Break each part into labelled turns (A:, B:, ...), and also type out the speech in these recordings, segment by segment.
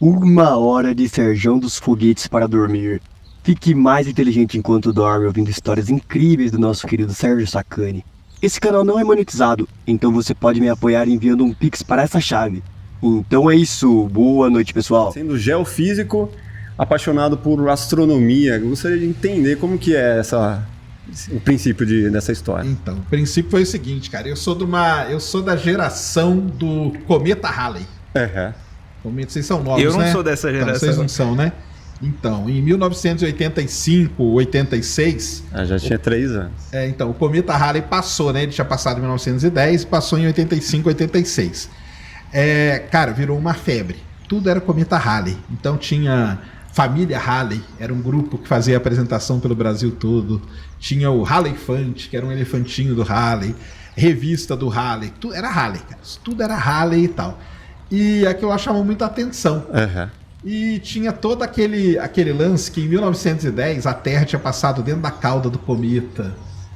A: Uma hora de Serjão dos Foguetes para dormir. Fique mais inteligente enquanto dorme ouvindo histórias incríveis do nosso querido Sérgio Sacani. Esse canal não é monetizado, então você pode me apoiar enviando um pix para essa chave. Então é isso, boa noite pessoal.
B: Sendo geofísico, apaixonado por astronomia, eu gostaria de entender como que é o princípio dessa história.
C: Então, o princípio foi o seguinte, cara, eu sou da geração do Cometa Halley. Vocês são novos,
D: eu não
C: né?
D: sou dessa geração.
C: Então, vocês não são, né? Então, em 1985, 86...
B: já tinha 3 anos.
C: Então, o Cometa Halley passou, né? Ele tinha passado em 1910 e passou em 85, 86. Cara, virou uma febre. Tudo era Cometa Halley. Então tinha Família Halley, era um grupo que fazia apresentação pelo Brasil todo. Tinha o Halley Fante, que era um elefantinho do Halley. Revista do Halley. Tudo era Halley, cara. Tudo era Halley e tal. E aquilo chamou muita atenção. E tinha todo aquele lance que em 1910 a Terra tinha passado dentro da cauda do cometa.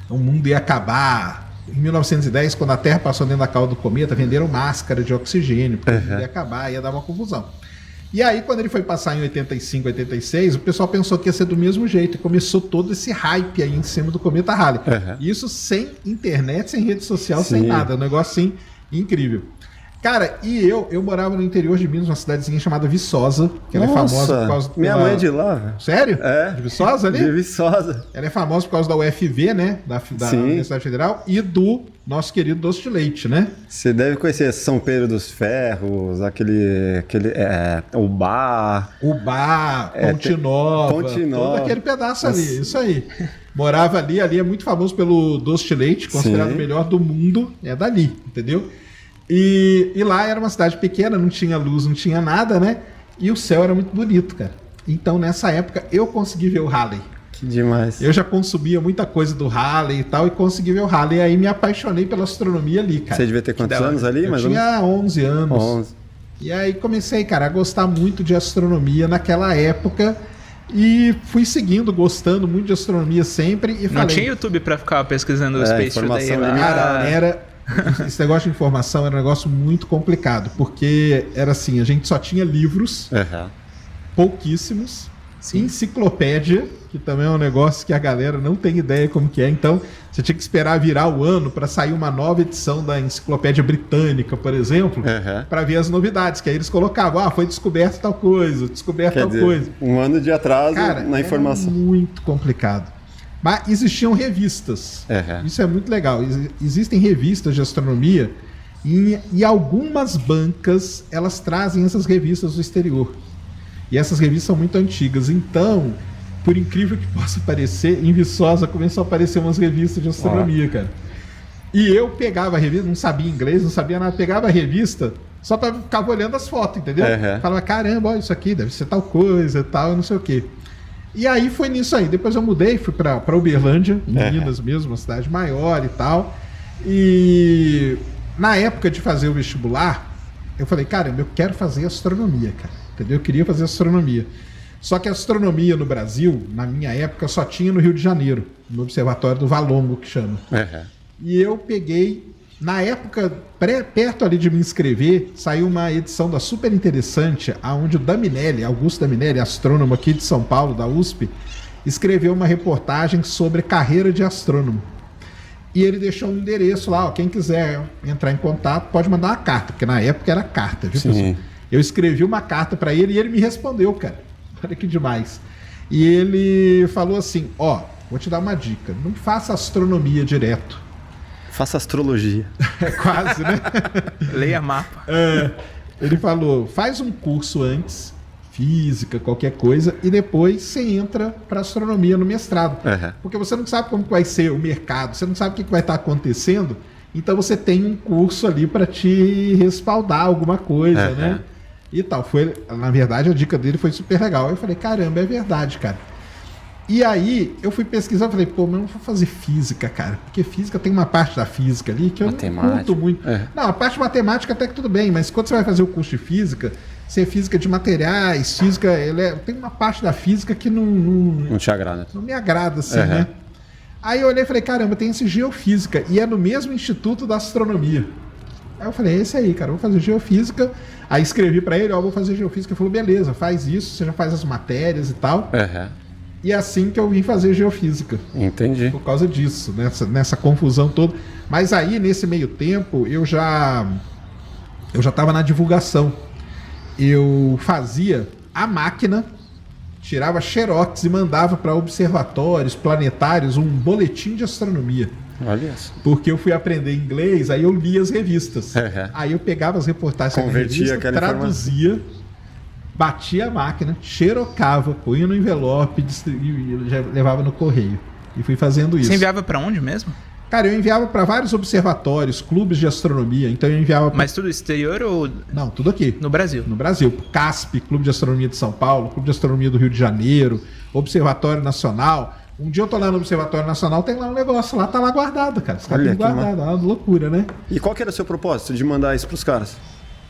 C: O mundo ia acabar. Em 1910, quando a Terra passou dentro da cauda do cometa, venderam máscara de oxigênio, porque o mundo ia acabar, ia dar uma confusão. E aí, quando ele foi passar em 85, 86, o pessoal pensou que ia ser do mesmo jeito. E começou todo esse hype aí em cima do Cometa Halley. Isso sem internet, sem rede social, sem nada. Um negócio assim, incrível. Cara, e eu morava no interior de Minas, uma cidadezinha chamada Viçosa, que ela é famosa por causa...
B: Minha mãe é de lá.
C: Sério? De Viçosa ali?
B: De Viçosa.
C: Ela é famosa por causa da UFV, né? Da Universidade Federal, e do nosso querido doce de leite, né?
B: Você deve conhecer São Pedro dos Ferros, o bar...
C: Ponte Nova, todo aquele pedaço ali, isso aí. Morava ali é muito famoso pelo doce de leite, considerado o melhor do mundo, é dali, entendeu? E lá era uma cidade pequena, não tinha luz, não tinha nada, né? E o céu era muito bonito, cara. Então, nessa época, eu consegui ver o Halley.
B: Que demais.
C: Eu já consumia muita coisa do Halley e tal, e consegui ver o Halley. E aí me apaixonei pela astronomia ali, cara.
B: Você devia ter quantos anos ali?
C: Eu tinha 11 anos.
B: 11.
C: E aí comecei, cara, a gostar muito de astronomia naquela época. E fui seguindo, gostando muito de astronomia sempre. E
D: não tinha YouTube pra ficar pesquisando o Space Today.
C: Cara, esse negócio de informação era um negócio muito complicado, porque era assim, a gente só tinha livros, pouquíssimos, enciclopédia, que também é um negócio que a galera não tem ideia como que é, então você tinha que esperar virar o ano para sair uma nova edição da Enciclopédia Britânica, por exemplo, para ver as novidades, que aí eles colocavam, foi descoberto tal coisa, coisa.
B: Um ano de atraso, cara, na informação.
C: Era muito complicado. Mas existiam revistas. Isso é muito legal. Existem revistas de astronomia e algumas bancas elas trazem essas revistas do exterior. E essas revistas são muito antigas. Então, por incrível que possa parecer, em Viçosa começou a aparecer umas revistas de astronomia, cara. E eu pegava a revista, não sabia inglês, não sabia nada, pegava a revista só para ficar olhando as fotos, entendeu? Falava, caramba, olha, isso aqui deve ser tal coisa e tal, não sei o quê. E aí foi nisso aí. Depois eu mudei, fui pra Uberlândia, em Minas mesmo, uma cidade maior e tal. E na época de fazer o vestibular, eu falei, caramba, eu quero fazer astronomia, cara. Entendeu? Eu queria fazer astronomia. Só que a astronomia no Brasil, na minha época, só tinha no Rio de Janeiro, no Observatório do Valongo, que chama. E eu peguei, na época, perto ali de me inscrever, saiu uma edição da Super Interessante, onde o Daminelli, Augusto Daminelli, astrônomo aqui de São Paulo, da USP, escreveu uma reportagem sobre carreira de astrônomo. E ele deixou um endereço lá, quem quiser entrar em contato pode mandar uma carta, porque na época era carta, viu, pessoal? Eu escrevi uma carta para ele e ele me respondeu, cara. Olha que demais. E ele falou assim, vou te dar uma dica, não faça astronomia direto.
B: Faça astrologia.
C: Quase, né?
D: Leia mapa.
C: Ele falou, faz um curso antes, física, qualquer coisa, e depois você entra para astronomia no mestrado. Porque você não sabe como vai ser o mercado, você não sabe o que vai estar acontecendo, então você tem um curso ali para te respaldar alguma coisa, né? E tal. Na verdade, a dica dele foi super legal. Eu falei, caramba, é verdade, cara. E aí, eu fui pesquisar, falei, mas não vou fazer física, cara. Porque física tem uma parte da física ali que eu não curto muito. Não, a parte matemática até que tudo bem, mas quando você vai fazer o curso de física, se é física de materiais, física... tem uma parte da física que não
B: te agrada.
C: Não me agrada, assim, né? Aí eu olhei e falei, caramba, tem esse geofísica. E é no mesmo Instituto da Astronomia. Aí eu falei, é esse aí, cara, eu vou fazer geofísica. Aí escrevi pra ele, vou fazer geofísica. Ele falou, beleza, faz isso, você já faz as matérias e tal. E é assim que eu vim fazer geofísica.
B: Entendi.
C: Por causa disso, nessa confusão toda. Mas aí, nesse meio tempo, eu já estava na divulgação. Eu fazia a máquina, tirava xerox e mandava para observatórios, planetários, um boletim de astronomia.
B: Olha isso.
C: Porque eu fui aprender inglês, aí eu lia as revistas. Aí eu pegava as reportagens da revista, traduzia, batia a máquina, xerocava, punha no envelope e já levava no correio. E fui fazendo isso.
D: Você enviava para onde mesmo?
C: Cara, eu enviava para vários observatórios, clubes de astronomia, então eu enviava...
D: Mas tudo exterior ou...
C: Não, tudo aqui.
D: No Brasil?
C: No Brasil. CASP, Clube de Astronomia de São Paulo, Clube de Astronomia do Rio de Janeiro, Observatório Nacional. Um dia eu tô lá no Observatório Nacional, tem lá um negócio lá, tá lá guardado, cara. Os caras têm guardado, é uma loucura, né?
B: E qual que era o seu propósito de mandar isso pros caras?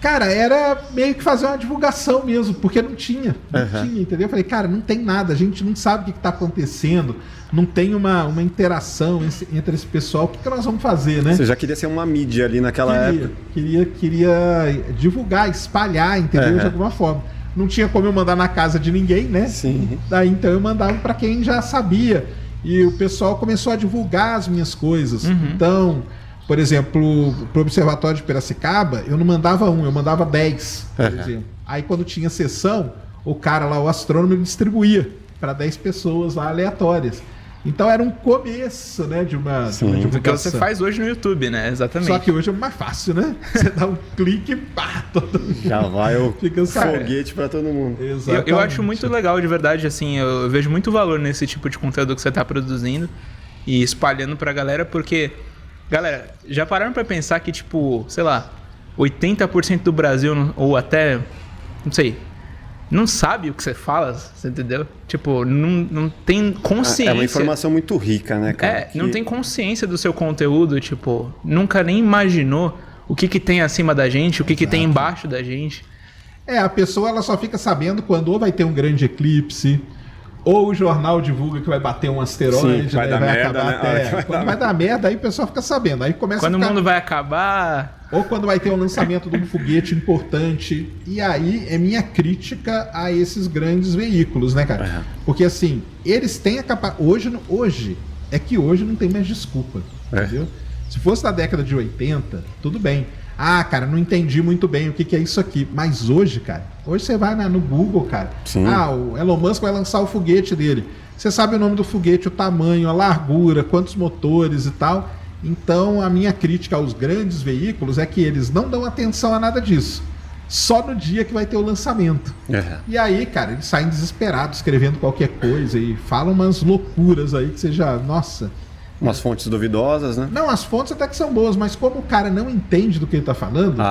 C: Cara, era meio que fazer uma divulgação mesmo, porque não tinha, entendeu? Eu falei, cara, não tem nada, a gente não sabe o que tá acontecendo, não tem uma interação entre esse pessoal, o que nós vamos fazer, né?
B: Você já queria ser uma mídia ali naquela época?
C: Queria divulgar, espalhar, entendeu? De alguma forma. Não tinha como eu mandar na casa de ninguém, né?
B: Sim.
C: Daí então eu mandava para quem já sabia, e o pessoal começou a divulgar as minhas coisas. Então... Por exemplo, pro Observatório de Piracicaba, eu não mandava eu mandava 10, por exemplo. Aí quando tinha sessão, o cara lá, o astrônomo, ele distribuía para 10 pessoas lá aleatórias. Então era um começo, né, de uma divulgação.
D: O que você faz hoje no YouTube, né? Exatamente.
C: Só que hoje é mais fácil, né? Você dá um clique e pá, todo mundo
B: já vai o
C: fica
B: foguete para todo mundo.
D: Eu acho muito legal, de verdade, assim, eu vejo muito valor nesse tipo de conteúdo que você tá produzindo e espalhando pra galera, porque... Galera, já pararam pra pensar que, tipo, sei lá, 80% do Brasil, ou até, não sei, não sabe o que você fala, você entendeu? Tipo, não tem consciência.
B: É uma informação muito rica, né, cara?
D: Não tem consciência do seu conteúdo, tipo, nunca nem imaginou o que tem acima da gente, o que tem embaixo da gente.
C: A pessoa ela só fica sabendo quando ou vai ter um grande eclipse, ou o jornal divulga que vai bater um asteroide,
B: sim, vai dar merda, né?
C: Quando vai dar merda, aí o pessoal fica sabendo. Aí começa
D: quando o mundo vai acabar...
C: Ou quando vai ter um lançamento de um foguete importante. E aí é minha crítica a esses grandes veículos, né, cara? Porque assim, eles têm a capacidade... Hoje não tem mais desculpa, entendeu? Se fosse na década de 80, tudo bem. Ah, cara, não entendi muito bem o que é isso aqui. Mas hoje, cara, hoje você vai no Google, cara.
B: Sim.
C: O Elon Musk vai lançar o foguete dele. Você sabe o nome do foguete, o tamanho, a largura, quantos motores e tal. Então, a minha crítica aos grandes veículos é que eles não dão atenção a nada disso. Só no dia que vai ter o lançamento. E aí, cara, eles saem desesperados, escrevendo qualquer coisa e falam umas loucuras aí que você já... Nossa...
B: Umas fontes duvidosas, né?
C: Não, as fontes até que são boas, mas como o cara não entende do que ele tá falando...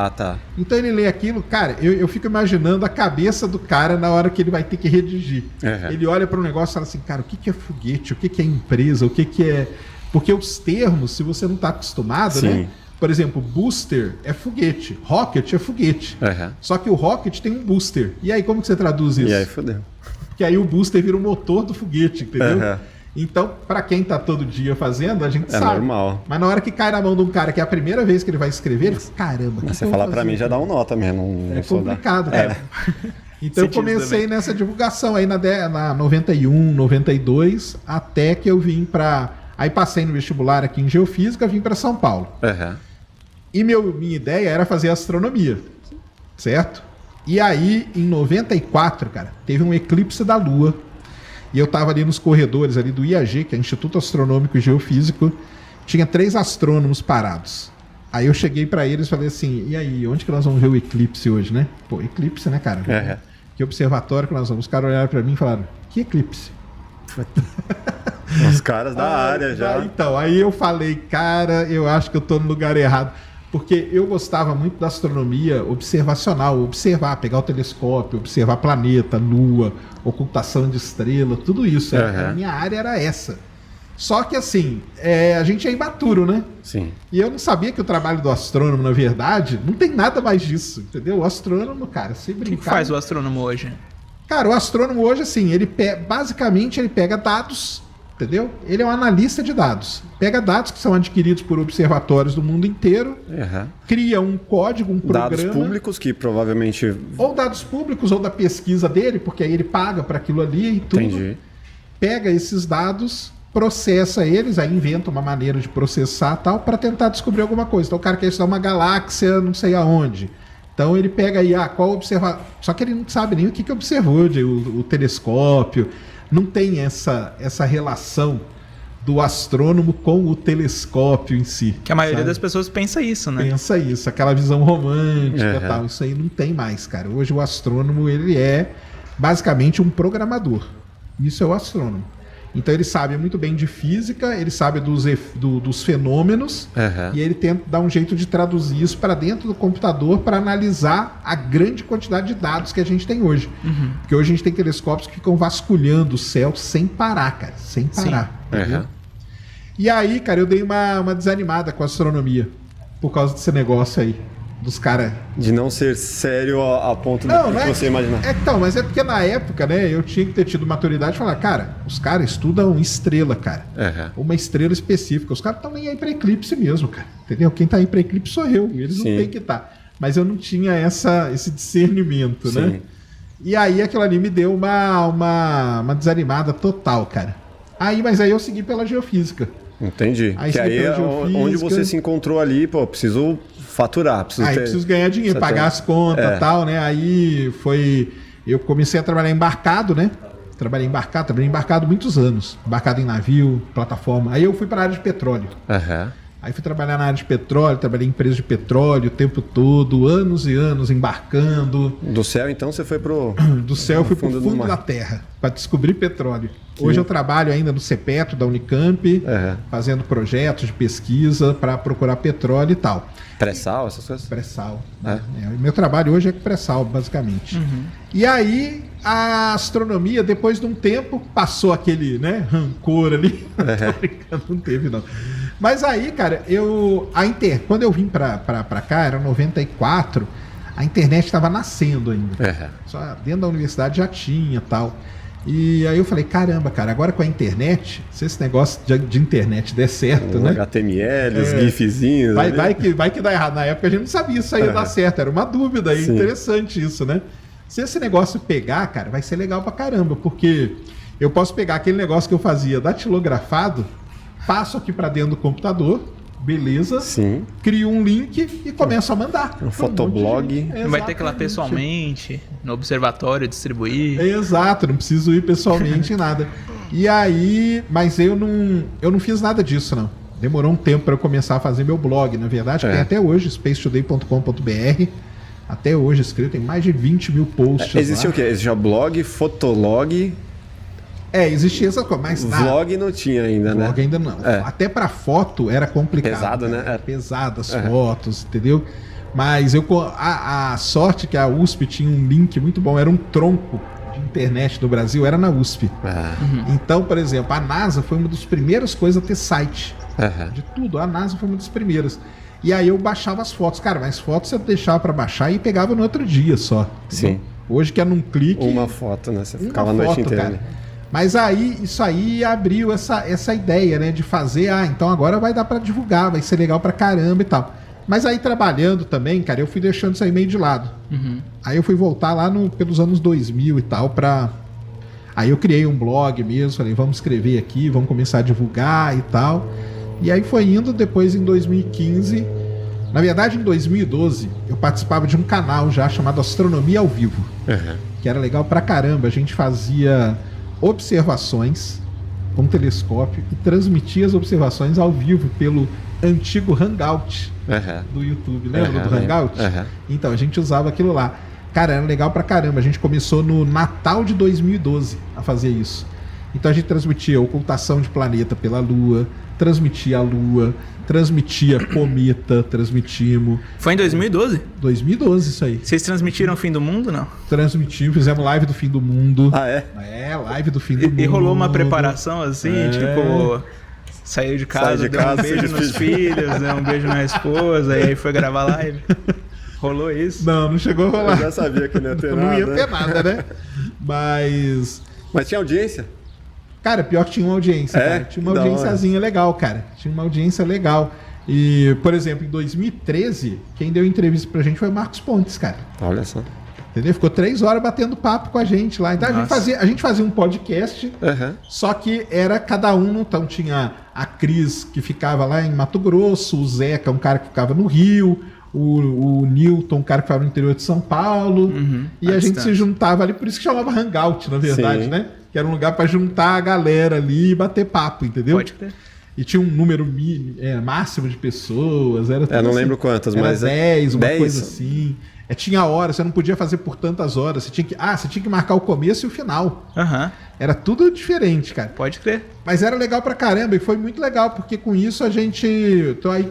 C: Então ele lê aquilo... Cara, eu fico imaginando a cabeça do cara na hora que ele vai ter que redigir. Ele olha para um negócio e fala assim, cara, o que é foguete? O que é empresa? O que é... Porque os termos, se você não tá acostumado, né? Por exemplo, booster é foguete, rocket é foguete. Só que o rocket tem um booster. E aí, como que você traduz isso?
B: E aí, fodeu.
C: Que aí o booster vira o motor do foguete, entendeu? Então, pra quem tá todo dia fazendo, a gente sabe. É
B: normal.
C: Mas na hora que cai na mão de um cara que é a primeira vez que ele vai escrever, ele fala, caramba,
B: mas você falar pra mim já dá um nota mesmo.
C: É complicado, cara. Então eu comecei nessa divulgação aí na 91, 92, até que eu vim pra... Aí passei no vestibular aqui em Geofísica, vim pra São Paulo. E minha ideia era fazer astronomia, certo? E aí, em 94, cara, teve um eclipse da Lua. E eu tava ali nos corredores ali do IAG, que é Instituto Astronômico e Geofísico. Tinha 3 astrônomos parados. Aí eu cheguei pra eles e falei assim, e aí, onde que nós vamos ver o eclipse hoje, né? Pô, eclipse, né, cara? Que observatório que nós vamos? Os caras olharam pra mim e falaram, que eclipse?
B: Os caras da área já.
C: Então, aí eu falei, cara, eu acho que eu tô no lugar errado. Porque eu gostava muito da astronomia observacional, observar, pegar o telescópio, observar planeta, lua, ocultação de estrela, tudo isso. A minha área era essa. Só que assim, a gente é imaturo, né?
B: Sim.
C: E eu não sabia que o trabalho do astrônomo, na verdade, não tem nada mais disso, entendeu? O astrônomo, cara, se brincar...
D: O que faz o astrônomo hoje?
C: Cara, o astrônomo hoje, assim, basicamente ele pega dados entendeu? Ele é um analista de dados. Pega dados que são adquiridos por observatórios do mundo inteiro, cria um código, um programa...
B: Dados públicos que provavelmente...
C: Ou dados públicos, ou da pesquisa dele, porque aí ele paga para aquilo ali e tudo.
B: Entendi.
C: Pega esses dados, processa eles, aí inventa uma maneira de processar tal, para tentar descobrir alguma coisa. Então o cara quer estudar uma galáxia não sei aonde. Então ele pega aí, qual observar... Só que ele não sabe nem o que observou, o telescópio... Não tem essa relação do astrônomo com o telescópio em si.
D: Que a maioria das pessoas pensa isso, né?
C: Pensa isso, aquela visão romântica e tal. Isso aí não tem mais, cara. Hoje o astrônomo, ele é basicamente um programador. Isso é o astrônomo. Então ele sabe muito bem de física, ele sabe dos fenômenos, e ele tenta dar um jeito de traduzir isso para dentro do computador para analisar a grande quantidade de dados que a gente tem hoje. Porque hoje a gente tem telescópios que ficam vasculhando o céu sem parar, cara. Sem parar. E aí, cara, eu dei uma desanimada com a astronomia por causa desse negócio aí. Dos caras...
B: De não ser sério a ponto do que você imaginar.
C: Então, mas é porque na época, né, eu tinha que ter tido maturidade e falar, cara, os caras estudam estrela, cara. Uma estrela específica. Os caras estão nem aí pra eclipse mesmo, cara. Entendeu? Quem tá aí pra eclipse sou eu. Eles não têm que estar. Mas eu não tinha esse discernimento, né? E aí aquilo ali me deu uma desanimada total, cara. Mas aí eu segui pela geofísica.
B: Entendi. Que aí é onde você se encontrou ali, pô, preciso faturar.
C: Preciso ganhar dinheiro, pagar as contas e tal, né? Aí eu comecei a trabalhar embarcado, né? Trabalhei embarcado muitos anos. Embarcado em navio, plataforma. Aí eu fui para a área de petróleo. Aí fui trabalhar na área de petróleo, trabalhei em empresa de petróleo o tempo todo, anos e anos embarcando.
B: Do céu, então, você foi
C: Do céu eu fui pro fundo da terra, para descobrir petróleo. Hoje eu trabalho ainda no CEPETRO da Unicamp, fazendo projetos de pesquisa para procurar petróleo e tal.
B: Pré-sal, essas coisas?
C: Pré-sal. Meu trabalho hoje é com pré-sal, basicamente. E aí, a astronomia, depois de um tempo, passou aquele, né, rancor ali. Não teve, não. Mas aí, cara, quando eu vim pra cá, era 94, a internet estava nascendo ainda. Só dentro da universidade já tinha e tal. E aí eu falei, caramba, cara, agora com a internet, se esse negócio de internet der certo, né?
B: HTML, os gifzinhos.
C: Vai que dá errado. Na época a gente não sabia se ia dar certo, era uma dúvida aí, interessante isso, né? Se esse negócio pegar, cara, vai ser legal pra caramba, porque eu posso pegar aquele negócio que eu fazia datilografado, passo aqui pra dentro do computador, beleza, crio um link e começo a mandar.
B: Um fotoblog.
D: Não vai ter que ir lá pessoalmente, no observatório, distribuir.
C: Exato, não preciso ir pessoalmente em nada. E aí, mas eu não fiz nada disso, não. Demorou um tempo para eu começar a fazer meu blog, na verdade, tem até hoje, spacetoday.com.br. Até hoje escrito, tem mais de 20 mil posts.
B: Existe o quê? Existia blog, fotolog...
C: existia essa coisa, mas
B: vlog não tinha ainda, né?
C: Vlog ainda não. Até para foto era complicado.
B: Pesado, né?
C: Pesado as fotos, entendeu? Mas a sorte que a USP tinha um link muito bom, era um tronco de internet do Brasil, era na USP. Então, por exemplo, a NASA foi uma das primeiras coisas a ter site. De tudo, a NASA foi uma das primeiras. E aí eu baixava as fotos. Cara, mas fotos você deixava para baixar e pegava no outro dia só. Entendeu? Hoje que é num clique...
B: Uma foto, né? Você ficava a noite inteira.
C: Cara. Mas aí, isso aí abriu essa ideia, né? De fazer, então agora vai dar para divulgar, vai ser legal pra caramba e tal. Mas aí trabalhando também, cara, eu fui deixando isso aí meio de lado. Aí eu fui voltar lá pelos anos 2000 e tal Aí eu criei um blog mesmo, falei, vamos escrever aqui, vamos começar a divulgar e tal. E aí foi indo, depois em 2015... Na verdade, em 2012, eu participava de um canal já chamado Astronomia ao Vivo. Que era legal pra caramba, a gente fazia... observações com telescópio e transmitia as observações ao vivo pelo antigo Hangout do YouTube. Lembra do Hangout? Então, a gente usava aquilo lá. Cara, era legal pra caramba. A gente começou no Natal de 2012 a fazer isso. Então a gente transmitia ocultação de planeta pela Lua, transmitia a Lua, transmitia cometa, transmitimos...
D: Foi em 2012?
C: 2012 isso aí.
D: Vocês transmitiram o fim do mundo, não?
C: Transmitimos, fizemos live do fim do mundo. Live do fim do mundo.
D: E rolou uma preparação assim, tipo... Saiu de casa, deu um beijo nos filhos, deu um beijo na esposa, e aí foi gravar live. Rolou isso?
C: Não chegou a rolar.
B: Eu já sabia que não ia ter nada.
C: Não ia ter nada, né? Mas
B: tinha audiência?
C: Cara, pior que tinha uma audiência, cara. Tinha uma audiênciazinha legal, cara. Tinha uma audiência legal. E, por exemplo, em 2013, quem deu entrevista pra gente foi o Marcos Pontes, cara.
B: Olha só.
C: Entendeu? Ficou 3 horas batendo papo com a gente lá. Então a gente fazia um podcast, só que era cada um. Então tinha a Cris, que ficava lá em Mato Grosso, o Zeca, um cara que ficava no Rio, o Newton, um cara que ficava no interior de São Paulo. E a gente se juntava ali, por isso que chamava Hangout, na verdade, né? Que era um lugar para juntar a galera ali e bater papo, entendeu?
D: Pode ter.
C: E tinha um número máximo de pessoas. Era
B: não lembro quantas,
C: era
B: mas...
C: 10, uma coisa assim. Tinha hora, você não podia fazer por tantas horas. Você tinha que marcar o começo e o final. Era tudo diferente, cara.
D: Pode crer.
C: Mas era legal pra caramba e foi muito legal, porque com isso a gente... Então aí,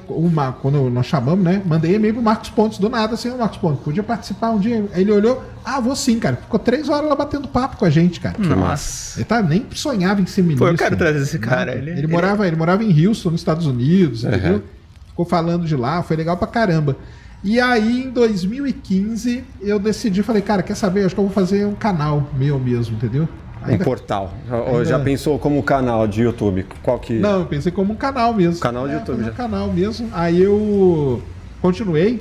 C: quando nós chamamos, né? Mandei e-mail pro Marcos Pontes do nada, assim, Marcos Pontes, podia participar um dia? Aí ele olhou, vou sim, cara. Ficou 3 horas lá batendo papo com a gente, cara.
D: Nossa.
C: Ele nem sonhava em ser ministro.
D: Pô, eu quero trazer esse cara.
C: Ele morava em Houston, nos Estados Unidos, entendeu? Ficou falando de lá, foi legal pra caramba. E aí, em 2015, eu decidi, falei, cara, quer saber? Acho que eu vou fazer um canal meu mesmo, entendeu?
B: Um portal. Ou já pensou como canal de YouTube? Qual que...
C: Não, eu pensei como um canal mesmo.
B: Canal de YouTube, já.
C: Um canal mesmo. Aí eu continuei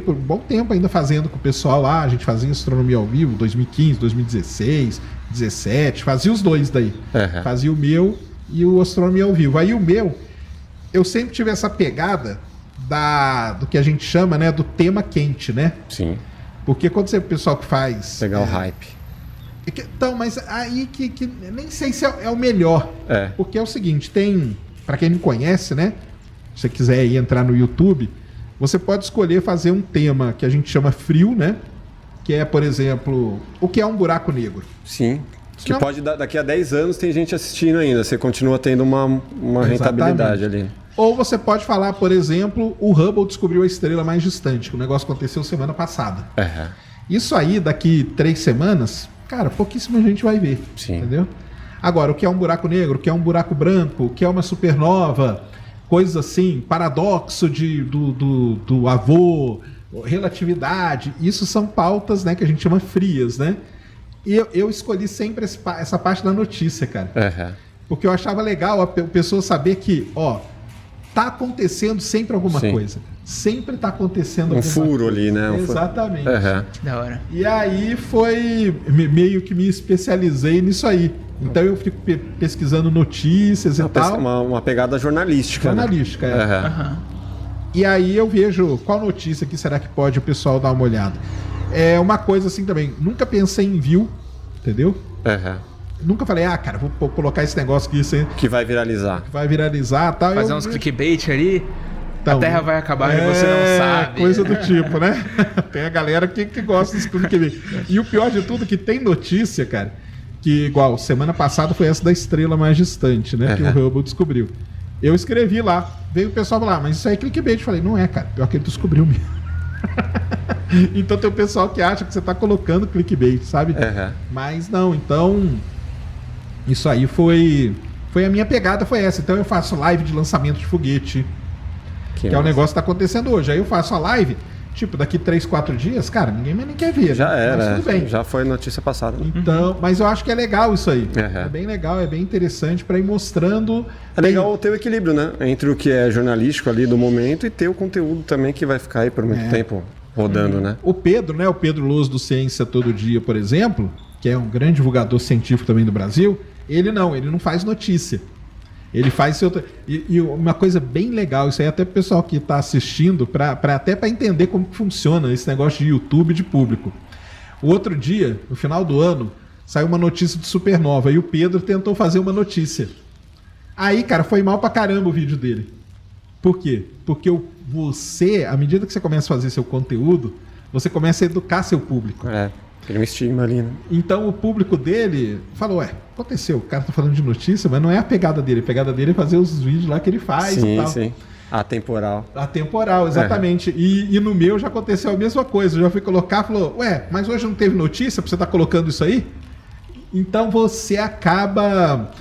C: por um bom tempo ainda fazendo com o pessoal lá. A gente fazia astronomia ao vivo, 2015, 2016, 2017. Fazia os dois daí. Fazia o meu e o astronomia ao vivo. Aí o meu, eu sempre tive essa pegada do que a gente chama, né, do tema quente, né?
B: Sim.
C: Porque quando você é o pessoal que faz...
B: Pegar o hype.
C: Então, mas aí que nem sei se é o melhor. Porque é o seguinte, para quem não conhece, né? Se você quiser ir entrar no YouTube, você pode escolher fazer um tema que a gente chama frio, né? Que é, por exemplo, o que é um buraco negro.
B: Sim. Que pode, daqui a 10 anos, tem gente assistindo ainda. Você continua tendo uma rentabilidade ali.
C: Ou você pode falar, por exemplo, o Hubble descobriu a estrela mais distante, que o negócio aconteceu semana passada. Isso aí, daqui 3 semanas, cara, pouquíssima gente vai ver.
B: Sim.
C: Entendeu? Agora, o que é um buraco negro, o que é um buraco branco, o que é uma supernova, coisas assim, paradoxo do avô, relatividade, isso são pautas, né, que a gente chama frias, né? E eu escolhi sempre essa parte da notícia, cara. Porque eu achava legal a pessoa saber que, tá acontecendo sempre alguma coisa. Sempre tá acontecendo alguma coisa.
B: Um furo ali, né?
C: Exatamente.
D: Da hora.
C: E aí meio que me especializei nisso aí. Então eu fico pesquisando notícias e tal.
B: Uma pegada jornalística.
C: Jornalística,
B: né?
C: E aí eu vejo qual notícia que será que pode o pessoal dar uma olhada. É uma coisa assim também. Nunca pensei em view, entendeu? Nunca falei, cara, vou colocar esse negócio aqui
B: que vai viralizar.
C: Tal.
D: Fazer uns clickbait ali. Então, a Terra vai acabar e você não sabe.
C: Coisa do tipo, né? Tem a galera que gosta desse clickbait. E o pior de tudo é que tem notícia, cara, que igual, semana passada foi essa da estrela mais distante, né? Que o Hubble descobriu. Eu escrevi lá. Veio o pessoal falar, mas isso aí é clickbait. Eu falei, não é, cara. Pior que ele descobriu mesmo. Então tem o pessoal que acha que você tá colocando clickbait, sabe? Mas não, então... Isso aí foi a minha pegada, foi essa. Então eu faço live de lançamento de foguete, que é o negócio que tá acontecendo hoje. Aí eu faço a live, tipo, daqui 3, 4 dias, cara, ninguém mais nem quer ver.
B: Já
C: né?
B: era,
C: mas tudo bem.
B: Já foi notícia passada.
C: Então, mas eu acho que é legal isso aí. É bem legal, é bem interessante para ir mostrando...
B: É legal ter o equilíbrio, né? Entre o que é jornalístico ali do momento e ter o conteúdo também que vai ficar aí por muito tempo rodando, né?
C: O Pedro, né? O Pedro Loso do Ciência Todo Dia, por exemplo, que é um grande divulgador científico também do Brasil... Ele não faz notícia. Ele faz seu... E uma coisa bem legal, isso aí até pro pessoal que está assistindo, até para entender como funciona esse negócio de YouTube de público. O outro dia, no final do ano, saiu uma notícia de supernova e o Pedro tentou fazer uma notícia. Aí, cara, foi mal pra caramba o vídeo dele. Por quê? Porque você, à medida que você começa a fazer seu conteúdo, você começa a educar seu público.
B: Tem um estigma ali, né?
C: Então o público dele falou, aconteceu, o cara tá falando de notícia, mas não é a pegada dele. A pegada dele é fazer os vídeos lá que ele faz e tal.
B: Sim. Atemporal.
C: Atemporal, exatamente. E no meu já aconteceu a mesma coisa. Eu já fui colocar, falou, mas hoje não teve notícia pra você estar colocando isso aí? Então você acaba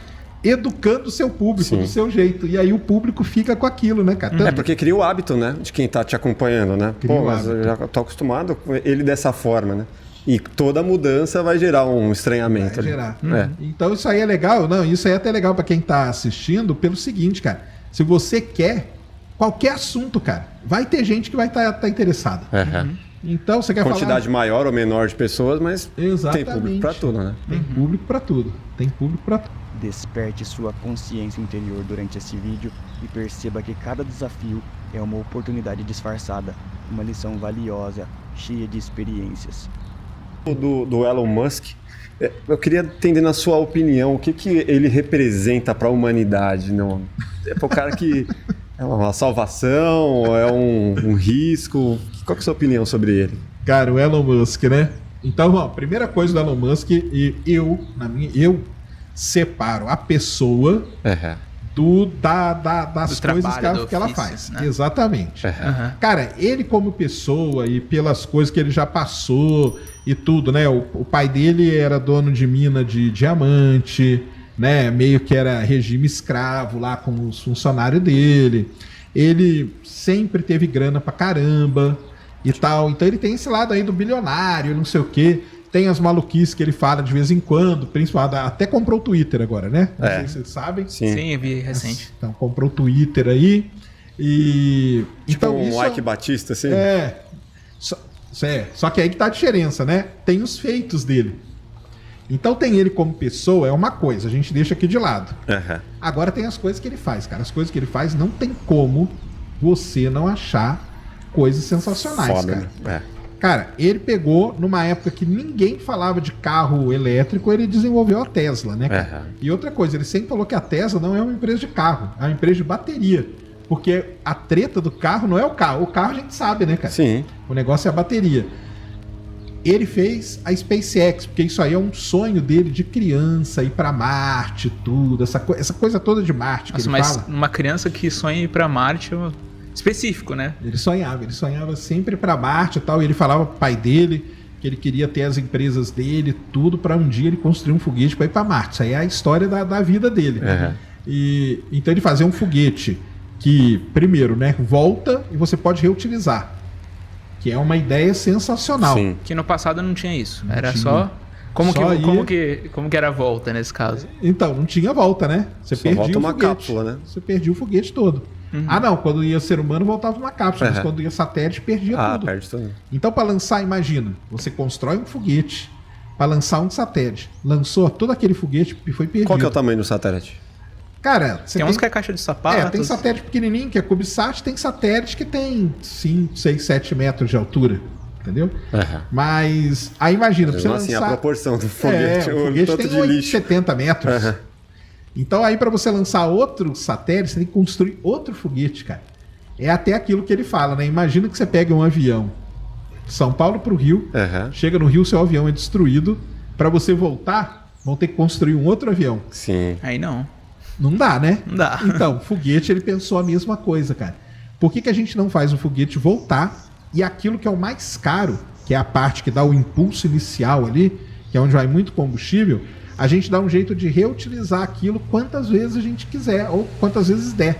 C: educando o seu público do seu jeito. E aí o público fica com aquilo, né, cara?
B: Porque cria o hábito, né? De quem tá te acompanhando, né? Mas eu já tô acostumado com ele dessa forma, né? E toda mudança vai gerar um estranhamento.
C: Vai gerar. Então isso aí é legal. Não, isso aí é até legal para quem tá assistindo pelo seguinte, cara. Se você quer qualquer assunto, cara, vai ter gente que vai estar interessada. Então você quer
B: quantidade
C: falar...
B: maior ou menor de pessoas, mas
C: Exatamente.
B: tem público para tudo, né?
C: Tem público para tudo. Tem público para tudo.
A: Desperte sua consciência interior durante esse vídeo e perceba que cada desafio é uma oportunidade disfarçada, uma lição valiosa, cheia de experiências.
B: Do Elon Musk, eu queria entender na sua opinião o que ele representa para a humanidade. Não? É para o cara que é uma salvação, é um risco? Qual que é a sua opinião sobre ele?
C: Cara, o Elon Musk, né? Então, a primeira coisa do Elon Musk, eu separo a pessoa das coisas que ela faz. Né? Exatamente. Cara, ele como pessoa e pelas coisas que ele já passou e tudo, né? O pai dele era dono de mina de diamante, né? Meio que era regime escravo lá com os funcionários dele. Ele sempre teve grana pra caramba e tal. Então ele tem esse lado aí do bilionário, não sei o quê. Tem as maluquices que ele fala de vez em quando, principalmente, até comprou o Twitter agora, né? Não sei se vocês sabem.
D: Sim, eu vi recente.
C: Então comprou o Twitter aí e...
B: Tipo
C: então,
B: um Ike Batista, assim?
C: Só que aí que tá a diferença, né? Tem os feitos dele. Então tem ele como pessoa, é uma coisa, a gente deixa aqui de lado. Agora tem as coisas que ele faz, cara. As coisas que ele faz não tem como você não achar coisas sensacionais,
B: foda,
C: cara. Cara, ele pegou numa época que ninguém falava de carro elétrico, ele desenvolveu a Tesla, né, cara? E outra coisa, ele sempre falou que a Tesla não é uma empresa de carro, é uma empresa de bateria. Porque a treta do carro não é o carro a gente sabe, né, cara?
B: Sim.
C: O negócio é a bateria. Ele fez a SpaceX, porque isso aí é um sonho dele de criança, ir pra Marte, tudo, essa coisa toda de Marte que ele fala.
D: Uma criança que sonha ir pra Marte específico, né?
C: Ele sonhava sempre pra Marte e tal, e ele falava pro pai dele que ele queria ter as empresas dele, tudo, pra um dia ele construir um foguete pra ir pra Marte. Isso aí é a história da vida dele. E então ele fazia um foguete que, primeiro, né, volta e você pode reutilizar. Que é uma ideia sensacional.
B: Sim.
D: Que no passado não tinha isso. Era só... Como que era a volta nesse caso?
C: Então, não tinha volta, né? Você perdia o foguete.
B: Cápsula, né?
C: Você perdia o foguete todo. Ah, não. Quando ia ser humano, voltava uma cápsula. Mas quando ia satélite, perdia tudo.
B: Perde tudo.
C: Então, para lançar, imagina. Você constrói um foguete para lançar um satélite. Lançou todo aquele foguete e foi perdido.
B: Qual que é o tamanho do satélite?
C: Cara,
D: tem uns que é caixa de sapato.
C: Tem satélite pequenininho, que é CubeSat. Tem satélite que tem 5, 6, 7 metros de altura. Entendeu? Mas, aí imagina, pra você lançar...
B: a proporção do foguete,
C: o foguete
B: tanto
C: tem
B: de lixo.
C: 70 metros. Então aí para você lançar outro satélite, você tem que construir outro foguete, cara. É até aquilo que ele fala, né? Imagina que você pega um avião de São Paulo pro Rio, chega no Rio, seu avião é destruído. Para você voltar, vão ter que construir um outro avião.
B: Sim.
D: Aí não.
C: Não dá, né?
D: Não dá.
C: Então, foguete, ele pensou a mesma coisa, cara. Por que a gente não faz o foguete voltar? E aquilo que é o mais caro, que é a parte que dá o impulso inicial ali, que é onde vai muito combustível, a gente dá um jeito de reutilizar aquilo quantas vezes a gente quiser, ou quantas vezes der.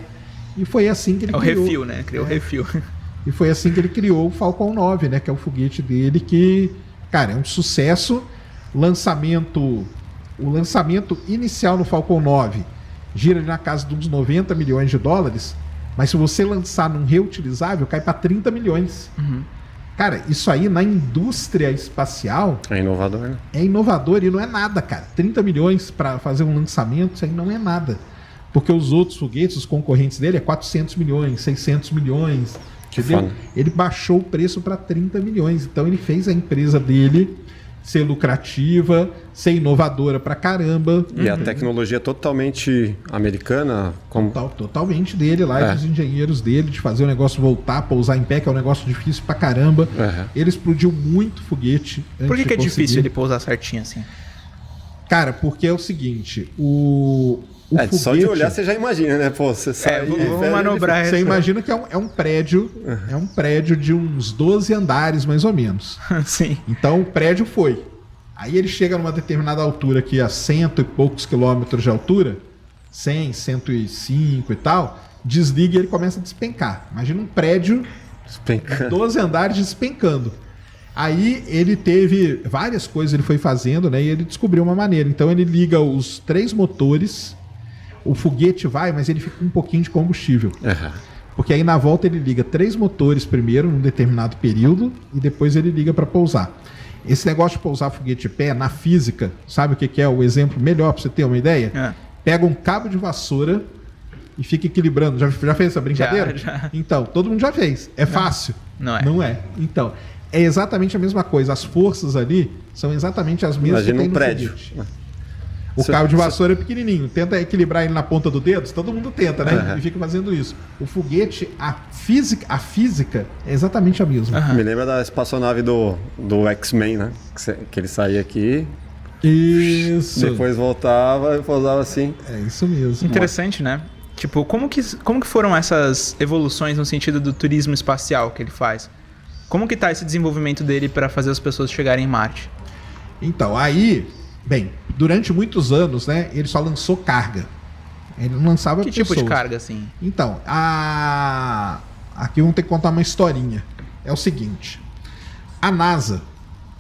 C: E foi assim que ele criou...
D: o refil, né? Criou o refil.
C: E foi assim que ele criou o Falcon 9, né? Que é o foguete dele que, cara, é um sucesso. O lançamento inicial no Falcon 9 gira na casa de uns 90 milhões de dólares, mas se você lançar num reutilizável, cai para 30 milhões. Cara, isso aí na indústria espacial...
B: É inovador, né?
C: É inovador e não é nada, cara. 30 milhões para fazer um lançamento, isso aí não é nada. Porque os outros foguetes, os concorrentes dele, é 400 milhões, 600 milhões. Entendeu? Ele baixou o preço para 30 milhões. Então ele fez a empresa dele ser lucrativa, ser inovadora pra caramba.
B: E a tecnologia totalmente americana?
C: Totalmente dele lá, dos engenheiros dele, de fazer o negócio voltar, pousar em pé, que é um negócio difícil pra caramba. Ele explodiu muito foguete.
D: Por que é difícil ele pousar certinho assim?
C: Cara, porque é o seguinte, o foguete...
B: Só de olhar você já imagina, né? Pô, você sai...
D: Vamos manobrar.
C: Você imagina que é um prédio, é um prédio de uns 12 andares, mais ou menos.
D: Sim.
C: Então o prédio foi. Aí ele chega numa determinada altura aqui, a 100 e poucos quilômetros de altura, 100, 105 e tal, desliga e ele começa a despencar. Imagina um prédio de 12 andares despencando. Aí ele teve várias coisas, ele foi fazendo, né? E ele descobriu uma maneira. Então ele liga os 3 motores, o foguete vai, mas ele fica com um pouquinho de combustível. Porque aí na volta ele liga 3 motores primeiro, num determinado período, e depois ele liga para pousar. Esse negócio de pousar foguete de pé, na física, sabe o que é o exemplo melhor para você ter uma ideia? Pega um cabo de vassoura e fica equilibrando. Já fez essa brincadeira?
D: Já.
C: Então, todo mundo já fez. É fácil?
D: Não é.
C: Não é. Então, é exatamente a mesma coisa. As forças ali são exatamente as mesmas.
B: Imagina
C: que tem
B: um
C: no
B: prédio.
C: foguete. O cabo de vassoura é pequenininho. Tenta equilibrar ele na ponta do dedo. Todo mundo tenta, né? E fica fazendo isso. O foguete, a física é exatamente a mesma.
B: Me lembra da espaçonave do X-Men, né? Que ele saía aqui...
C: Isso.
B: Depois voltava e pousava assim.
C: É isso mesmo.
D: Interessante, né? Tipo, como que foram essas evoluções no sentido do turismo espacial que ele faz? Como que tá esse desenvolvimento dele para fazer as pessoas chegarem em Marte?
C: Então, aí, bem, durante muitos anos, né, ele só lançou carga. Ele não lançava
D: Que
C: pessoas.
D: tipo de carga, assim?
C: Então, aqui vamos ter que contar uma historinha. É o seguinte, a NASA,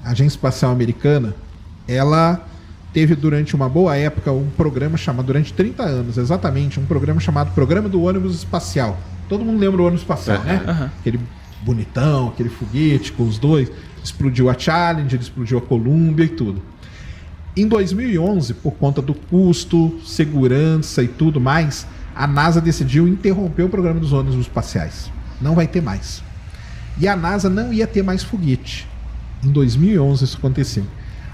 C: a Agência Espacial Americana, ela teve durante uma boa época um programa chamado, durante 30 anos exatamente, um programa chamado Programa do Ônibus Espacial. Todo mundo lembra o ônibus espacial, né? Aquele bonitão, aquele foguete com os dois. Explodiu a Challenger, explodiu a Columbia e tudo. Em 2011, por conta do custo, segurança e tudo mais, a NASA decidiu interromper o programa dos ônibus espaciais. Não vai ter mais. E a NASA não ia ter mais foguete. Em 2011 isso aconteceu.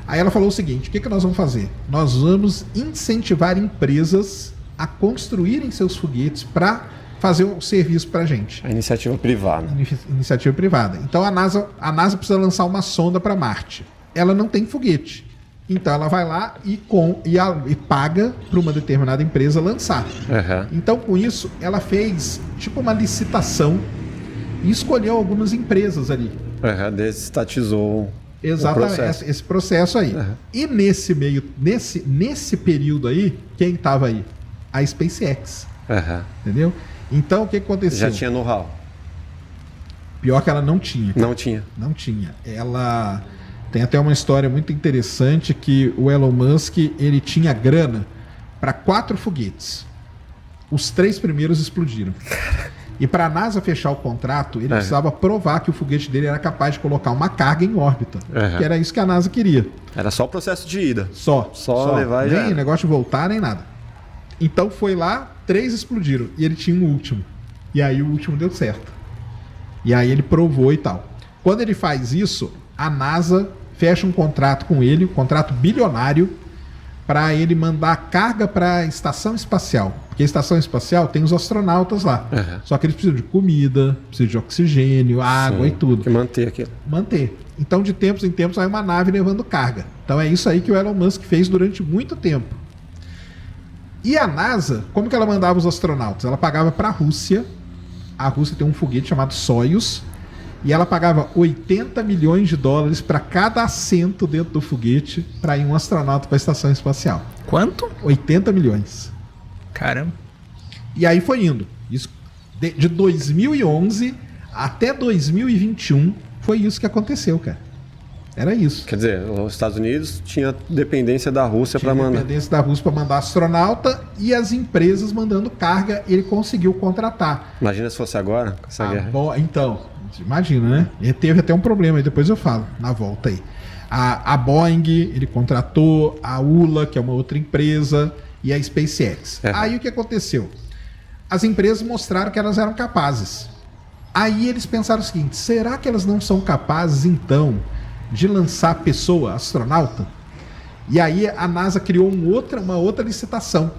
C: Aí ela falou o seguinte, o que nós vamos fazer? Nós vamos incentivar empresas a construírem seus foguetes para fazer o serviço para a gente.
B: A iniciativa privada.
C: Iniciativa privada. Então a NASA precisa lançar uma sonda para Marte. Ela não tem foguete. Então ela vai lá e paga para uma determinada empresa lançar. Então com isso ela fez tipo uma licitação e escolheu algumas empresas ali.
B: Desestatizou
C: exatamente esse processo aí. E nesse período aí, quem estava aí? A SpaceX. Entendeu? Então o que aconteceu?
B: Já tinha know-how.
C: Pior que ela não tinha.
B: Não tinha.
C: Não tinha. Ela tem até uma história muito interessante que o Elon Musk, ele tinha grana para 4 foguetes. Os 3 primeiros explodiram. E para a NASA fechar o contrato, ele precisava provar que o foguete dele era capaz de colocar uma carga em órbita. Que era isso que a NASA queria.
B: Era só o processo de ida.
C: Só
B: levar
C: nem
B: já.
C: Nem negócio de voltar, nem nada. Então foi lá, 3 explodiram. E ele tinha um último. E aí o último deu certo. E aí ele provou e tal. Quando ele faz isso, a NASA fecha um contrato com ele, um contrato bilionário, para ele mandar carga para a estação espacial. Porque a estação espacial tem os astronautas lá. Só que eles precisam de comida, precisam de oxigênio, água e tudo.
B: Que manter aquilo.
C: Manter. Então, de tempos em tempos, vai uma nave levando carga. Então, é isso aí que o Elon Musk fez durante muito tempo. E a NASA, como que ela mandava os astronautas? Ela pagava para a Rússia. A Rússia tem um foguete chamado Soyuz. E ela pagava $80 milhões para cada assento dentro do foguete para ir um astronauta para a estação espacial.
D: Quanto?
C: 80 milhões.
D: Caramba.
C: E aí foi indo. Isso, de 2011 até 2021 foi isso que aconteceu, cara. Era isso.
B: Quer dizer, os Estados Unidos tinha dependência da Rússia para mandar.
C: Dependência da Rússia para mandar astronauta e as empresas mandando carga, ele conseguiu contratar.
B: Imagina se fosse agora, com essa guerra.
C: Então, imagina, né? Ele teve até um problema, aí depois eu falo, na volta aí. A Boeing, ele contratou, a ULA, que é uma outra empresa, e a SpaceX. Aí o que aconteceu? As empresas mostraram que elas eram capazes. Aí eles pensaram o seguinte, será que elas não são capazes, então, de lançar pessoa, astronauta? E aí a NASA criou uma outra licitação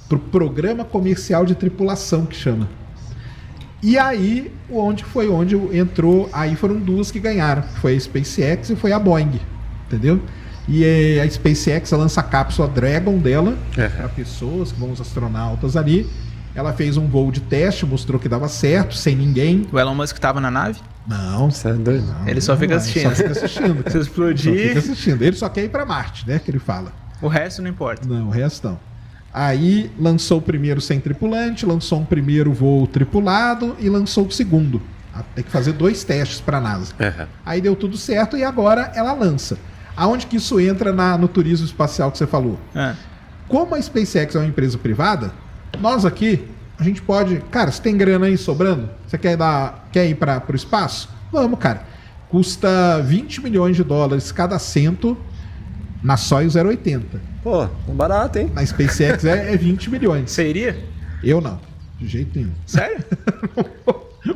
C: para o Programa Comercial de Tripulação, que chama. E aí, onde entrou, aí foram 2 que ganharam. Foi a SpaceX e foi a Boeing, entendeu? E a SpaceX lança a cápsula Dragon dela, para pessoas, que vão os astronautas ali. Ela fez um voo de teste, mostrou que dava certo, sem ninguém.
D: O Elon Musk estava na nave?
C: Não.
B: Você é doido?
C: Não,
D: ele só fica assistindo.
C: Só fica assistindo.
D: Se explodir...
C: Só fica assistindo. Ele só quer ir para Marte, né, que ele fala.
D: O resto não importa.
C: Não, o resto não. Aí lançou o primeiro sem tripulante, lançou um primeiro voo tripulado e lançou o segundo. Tem que fazer 2 testes para a NASA. Aí deu tudo certo e agora ela lança. Aonde que isso entra no turismo espacial que você falou? Como a SpaceX é uma empresa privada, nós aqui, a gente pode... Cara, você tem grana aí sobrando? Você quer ir para o espaço? Vamos, cara. Custa $20 milhões cada assento na Soyuz 080.
B: Pô, barato, hein?
C: Na SpaceX é 20 milhões.
D: Você iria?
C: Eu não. De jeito nenhum.
D: Sério?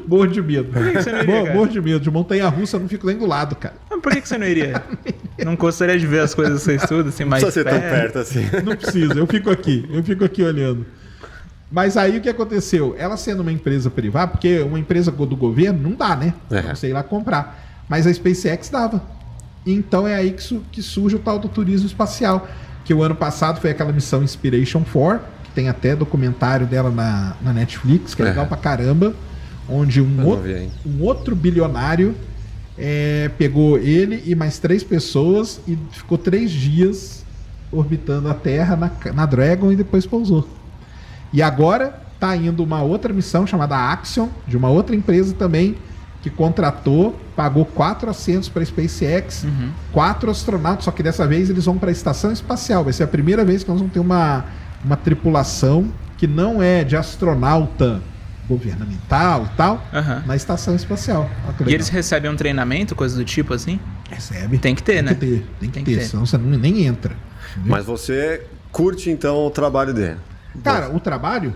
C: Morro de medo.
D: Por que você não iria, cara?
C: Morro de medo. De montanha-russa eu não fico nem do lado, cara.
D: Mas por que você não iria? Não gostaria de ver as coisas que você estuda, assim, mais
B: não precisa ser tão perto assim.
C: Não precisa. Eu fico aqui olhando. Mas aí o que aconteceu? Ela sendo uma empresa privada, porque uma empresa do governo não dá, né? Pra você ir lá comprar. Mas a SpaceX dava. Então é aí que surge o tal do turismo espacial. Que o ano passado foi aquela missão Inspiration 4, que tem até documentário dela na Netflix, que é legal pra caramba. Onde um outro bilionário pegou ele e mais 3 pessoas e ficou 3 dias orbitando a Terra na Dragon e depois pousou. E agora tá indo uma outra missão chamada Axiom, de uma outra empresa também, que contratou, pagou 4 assentos para a SpaceX, 4 astronautas, só que dessa vez eles vão para a estação espacial. Vai ser a primeira vez que nós vamos ter uma tripulação que não é de astronauta governamental e tal, na estação espacial.
D: E eles recebem um treinamento, coisa do tipo assim?
C: Recebe.
D: Tem que ter, né?
C: Tem que ter, senão você nem entra. Entendeu?
B: Mas você curte então o trabalho dele?
C: Cara, o trabalho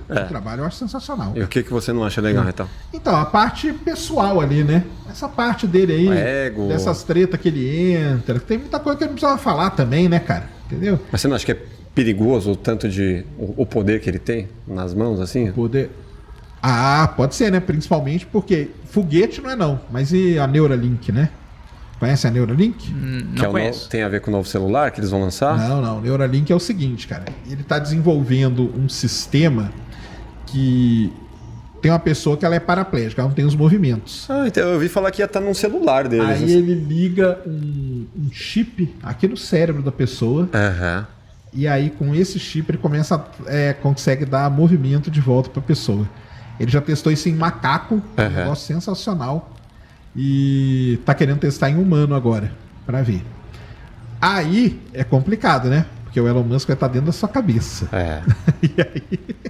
C: eu acho sensacional.
B: E o que você não acha legal, então?
C: Então, a parte pessoal ali, né? Essa parte dele aí,
B: ego.
C: Dessas tretas que ele entra. Tem muita coisa que ele não precisava falar também, né, cara? Entendeu?
B: Mas você não acha que é perigoso o tanto de... o poder que ele tem nas mãos, assim?
C: Poder... pode ser, né? Principalmente porque foguete não é não. Mas e a Neuralink, né? Conhece a Neuralink?
D: Não conheço.
B: Tem a ver com o novo celular que eles vão lançar?
C: Não. O Neuralink é o seguinte, cara. Ele está desenvolvendo um sistema que tem uma pessoa que ela é paraplégica, ela não tem os movimentos.
B: Então eu ouvi falar que ia estar num celular deles.
C: Aí ele liga um chip aqui no cérebro da pessoa. E aí com esse chip ele consegue dar movimento de volta para a pessoa. Ele já testou isso em macaco, um negócio sensacional. E tá querendo testar em humano agora, pra ver. Aí é complicado, né? Porque o Elon Musk vai estar dentro da sua cabeça.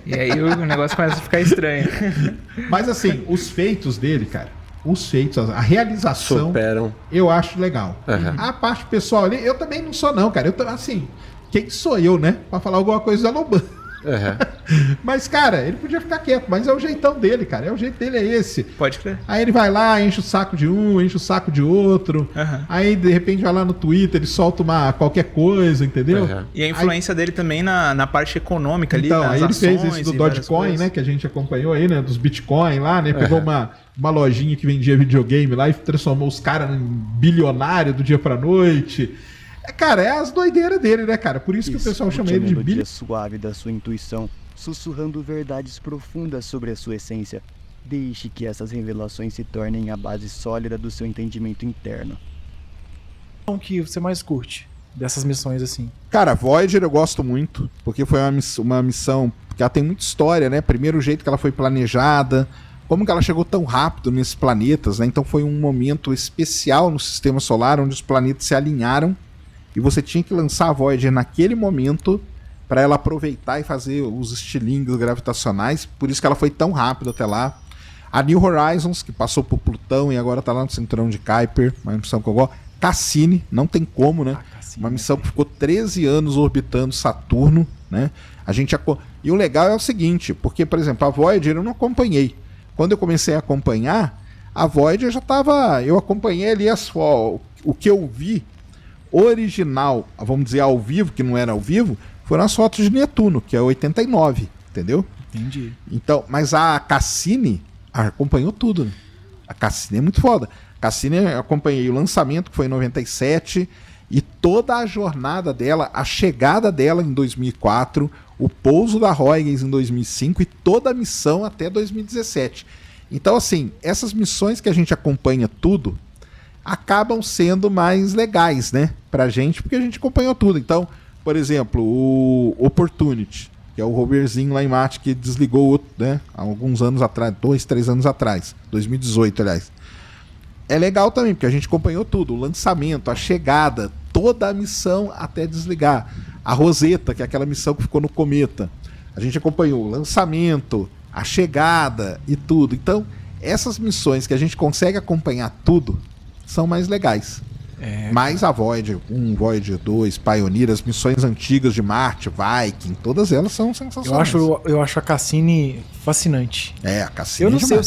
D: E aí o negócio começa a ficar estranho.
C: Mas assim, os feitos dele, cara, a realização,
B: superam.
C: Eu acho legal. A parte pessoal ali, eu também não sou não, cara. Assim, quem sou eu, né? Pra falar alguma coisa do Elon Musk. Mas, cara, ele podia ficar quieto, mas é o jeitão dele, cara. O jeito dele é esse.
D: Pode crer.
C: Aí ele vai lá, enche o saco de um, enche o saco de outro. Aí, de repente, vai lá no Twitter, ele solta qualquer coisa, entendeu?
D: E a influência dele também na parte econômica ali,
C: então,
D: nas
C: aí ele
D: ações,
C: fez isso do Dogecoin, né? Que a gente acompanhou aí, né? Dos Bitcoin lá, né? Pegou uma lojinha que vendia videogame lá e transformou os caras em bilionário do dia pra noite. Cara, é as doideiras dele, né, cara? Por isso que o pessoal chama ele de
A: melodia suave da sua intuição, sussurrando verdades profundas sobre a sua essência. Deixe que essas revelações se tornem a base sólida do seu entendimento interno.
E: O que você mais curte dessas missões assim?
C: Cara, Voyager eu gosto muito, porque foi uma missão que ela tem muita história, né? Primeiro, o jeito que ela foi planejada, como que ela chegou tão rápido nesses planetas, né? Então foi um momento especial no sistema solar, onde os planetas se alinharam. E você tinha que lançar a Voyager naquele momento para ela aproveitar e fazer os estilingues gravitacionais. Por isso que ela foi tão rápido até lá. A New Horizons, que passou por Plutão e agora está lá no cinturão de Kuiper, uma missão que eu gosto. Cassini, não tem como, né? Uma missão que ficou 13 anos orbitando Saturno, né? E o legal é o seguinte, porque, por exemplo, a Voyager eu não acompanhei. Quando eu comecei a acompanhar, a Voyager já estava... Eu acompanhei ali o que eu vi original, vamos dizer ao vivo, que não era ao vivo, foram as fotos de Netuno, que é 89, entendeu?
E: Entendi.
C: Então, mas a Cassini acompanhou tudo, né? A Cassini é muito foda. A Cassini eu acompanhei o lançamento, que foi em 97, e toda a jornada dela, a chegada dela em 2004, o pouso da Huygens em 2005 e toda a missão até 2017. Então, assim, essas missões que a gente acompanha tudo, acabam sendo mais legais, né, pra gente, porque a gente acompanhou tudo. Então, por exemplo, o Opportunity, que é o roverzinho lá em Marte que desligou, né, há alguns anos atrás, 2, 3 anos atrás, 2018, aliás. É legal também, porque a gente acompanhou tudo, o lançamento, a chegada, toda a missão até desligar. A Rosetta, que é aquela missão que ficou no cometa. A gente acompanhou o lançamento, a chegada e tudo. Então, essas missões que a gente consegue acompanhar tudo são mais legais. Mais a Voyager 1, Voyager 2, Pioneer, as missões antigas de Marte, Viking, todas elas são sensacionais.
E: Eu acho a Cassini fascinante.
C: A Cassini
E: eu não sei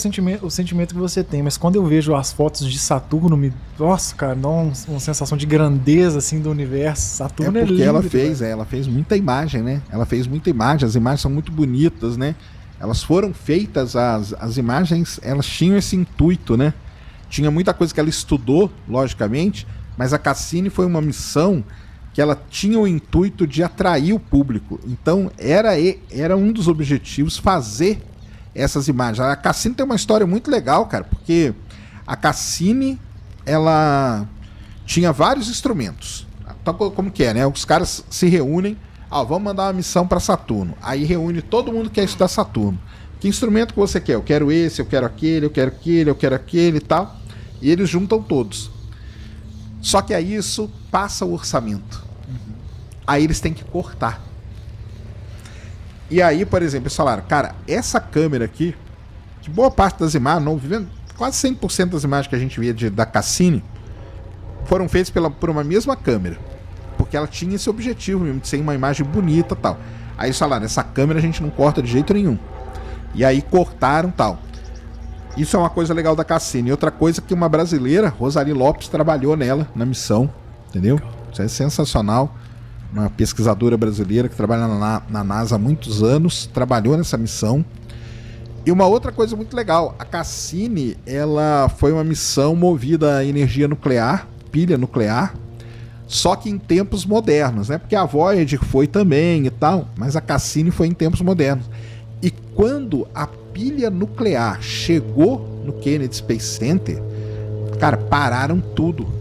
E: o sentimento que você tem, mas quando eu vejo as fotos de Saturno, nossa, cara, dá uma sensação de grandeza assim do universo. Saturno é
C: porque
E: lindo.
C: ela fez muita imagem, né? Ela fez muita imagem, as imagens são muito bonitas, né? Elas foram feitas, as imagens, elas tinham esse intuito, né? Tinha muita coisa que ela estudou, logicamente, mas a Cassini foi uma missão que ela tinha o intuito de atrair o público. Então era um dos objetivos fazer essas imagens. A Cassini tem uma história muito legal, cara, porque a Cassini, ela tinha vários instrumentos. Então, como que é, né? Os caras se reúnem, vamos mandar uma missão para Saturno. Aí reúne todo mundo que quer estudar Saturno. Que instrumento que você quer? Eu quero esse, eu quero aquele, eu quero aquele, eu quero aquele e tal. E eles juntam todos. Só que aí isso passa o orçamento. Aí eles têm que cortar. E aí, por exemplo, eles falaram, cara, essa câmera aqui, que boa parte das imagens, quase 100% das imagens que a gente via da Cassini, foram feitas por uma mesma câmera. Porque ela tinha esse objetivo mesmo, de ser uma imagem bonita e tal. Aí eles falaram, essa câmera a gente não corta de jeito nenhum. E aí cortaram tal. Isso é uma coisa legal da Cassini. E outra coisa que uma brasileira, Rosali Lopes, trabalhou nela, na missão. Entendeu? Isso é sensacional. Uma pesquisadora brasileira que trabalha na NASA há muitos anos, trabalhou nessa missão. E uma outra coisa muito legal, a Cassini, ela foi uma missão movida a energia nuclear, pilha nuclear, só que em tempos modernos, né? Porque a Voyager foi também e tal, mas a Cassini foi em tempos modernos. E quando a pilha nuclear chegou no Kennedy Space Center, cara, pararam tudo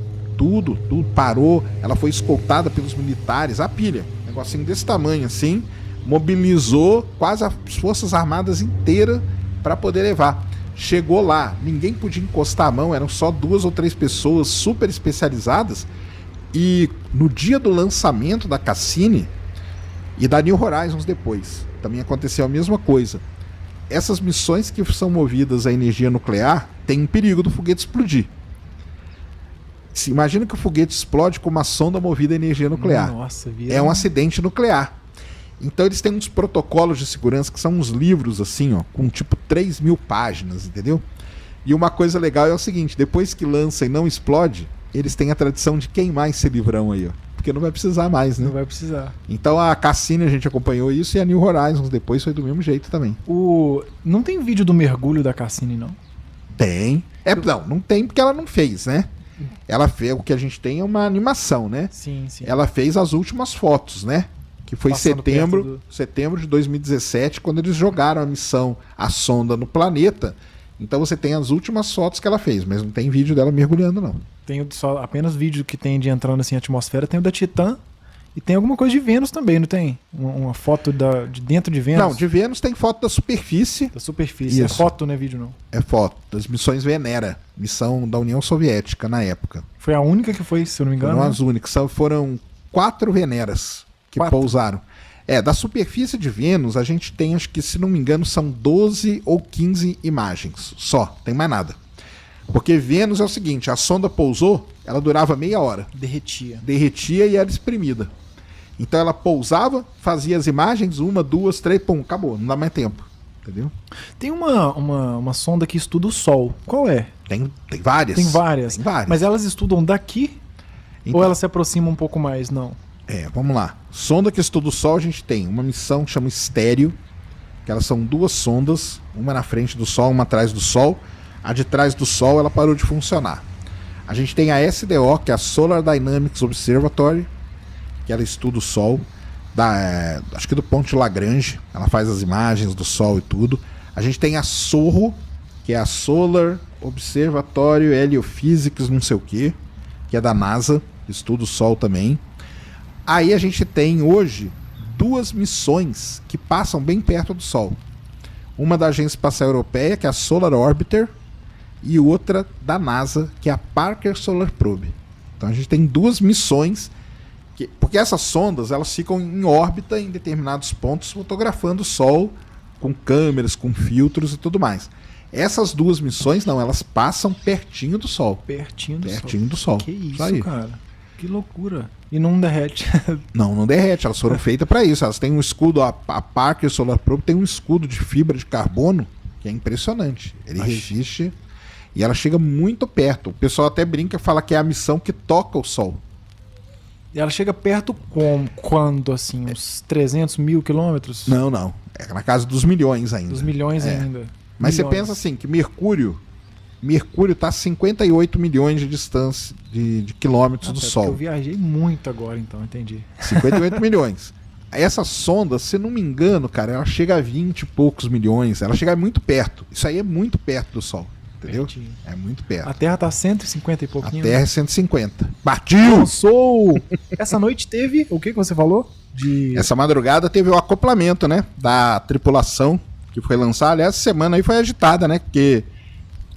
C: parou. Ela foi escoltada pelos militares, a pilha, um negocinho desse tamanho assim, mobilizou quase as forças armadas inteiras para poder levar. Chegou lá, ninguém podia encostar a mão, eram só 2 ou 3 pessoas super especializadas. E no dia do lançamento da Cassini e da New Horizons depois, também aconteceu a mesma coisa. Essas missões que são movidas à energia nuclear têm um perigo do foguete explodir. Imagina que o foguete explode com uma sonda movida à energia nuclear.
E: Nossa,
C: é um acidente nuclear. Então eles têm uns protocolos de segurança que são uns livros assim, ó, com tipo 3.000 páginas, entendeu? E uma coisa legal é o seguinte, depois que lança e não explode, eles têm a tradição de queimar esse livrão aí, ó. Porque não vai precisar mais, né?
E: Não vai precisar.
C: Então a Cassini a gente acompanhou isso e a New Horizons depois foi do mesmo jeito também.
E: Não tem vídeo do mergulho da Cassini, não?
C: Tem. Não tem porque ela não fez, né? Ela fez, o que a gente tem é uma animação, né?
E: Sim.
C: Ela fez as últimas fotos, né? Que foi setembro de 2017, quando eles jogaram a sonda no planeta. Então você tem as últimas fotos que ela fez, mas não tem vídeo dela mergulhando, não.
E: Tem apenas vídeo que tem de entrando assim, na atmosfera. Tem o da Titã e tem alguma coisa de Vênus também, não tem? Uma foto de dentro de Vênus?
C: Não, de Vênus tem foto da superfície.
E: Da superfície.
C: Isso.
E: É foto, não é vídeo, não?
C: É foto. Das missões Venera, missão da União Soviética na época.
E: Foi a única que foi, se eu não me engano.
C: Foram as únicas. Foram 4 Veneras que pousaram. Da superfície de Vênus, a gente tem, acho que, se não me engano, são 12 ou 15 imagens. Só, tem mais nada. Porque Vênus é o seguinte, a sonda pousou, ela durava meia hora. Derretia e era exprimida. Então ela pousava, fazia as imagens, 1, 2, 3, pum, acabou, não dá mais tempo. Entendeu?
E: Tem uma sonda que estuda o Sol. Qual é?
C: Tem várias.
E: Tem várias. Mas elas estudam daqui?
C: Então,
E: ou elas se aproximam um pouco mais? Não.
C: Vamos lá. Sonda que estuda o Sol, a gente tem uma missão que chama Estéreo, que elas são 2 sondas, uma na frente do Sol, uma atrás do Sol. A de trás do Sol, ela parou de funcionar. A gente tem a SDO, que é a Solar Dynamics Observatory, que ela estuda o Sol, acho que do Ponte Lagrange, ela faz as imagens do Sol e tudo. A gente tem a SOHO, que é a Solar Observatory Heliophysics, não sei o que é da NASA, estuda o Sol também. Aí a gente tem hoje 2 missões que passam bem perto do Sol. Uma da Agência Espacial Europeia, que é a Solar Orbiter, e outra da NASA, que é a Parker Solar Probe. Então a gente tem 2 missões, porque essas sondas elas ficam em órbita em determinados pontos, fotografando o Sol com câmeras, com filtros e tudo mais. Essas 2 missões, não, elas passam pertinho do Sol.
E: Pertinho
C: do Sol.
E: Que isso,
C: aí.
E: cara. Que loucura. E não derrete.
C: Não derrete. Elas foram feitas para isso. Elas têm um escudo, a Parker Solar Probe tem um escudo de fibra de carbono que é impressionante. Ele resiste e ela chega muito perto. O pessoal até brinca e fala que é a missão que toca o Sol.
E: E ela chega perto quando, assim, uns 300 mil quilômetros?
C: Não. É na casa dos milhões ainda.
E: Dos milhões ainda.
C: Mas você pensa assim, que Mercúrio está a 58 milhões de distância de quilômetros do Sol.
E: Eu viajei muito agora, então, entendi.
C: 58 milhões. Essa sonda, se não me engano, cara, ela chega a 20 e poucos milhões. Ela chega muito perto. Isso aí é muito perto do Sol. Entendeu?
E: Pertinho.
C: É muito perto.
E: A Terra tá 150 e pouquinho.
C: A Terra é 150. Partiu!
E: Sou! Essa noite teve... O que você falou?
C: Essa madrugada teve o acoplamento, né? Da tripulação que foi lançada. Aliás, essa semana aí foi agitada, né? Porque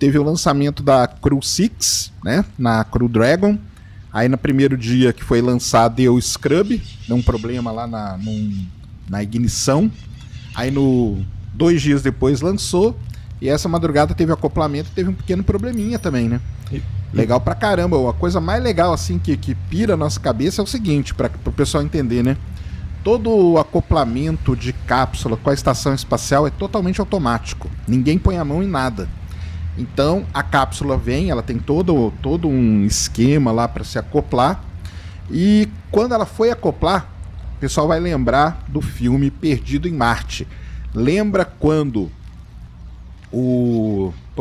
C: teve o lançamento da Crew 6, né? Na Crew Dragon. Aí no primeiro dia que foi lançado deu scrub. Deu um problema lá na ignição. Aí 2 dias depois lançou. E essa madrugada teve acoplamento, teve um pequeno probleminha também, né? Legal pra caramba. A coisa mais legal assim que pira a nossa cabeça é o seguinte, para o pessoal entender, né? Todo o acoplamento de cápsula com a estação espacial é totalmente automático. Ninguém põe a mão em nada. Então a cápsula vem, ela tem todo um esquema lá para se acoplar. E quando ela foi acoplar, o pessoal vai lembrar do filme Perdido em Marte. Lembra quando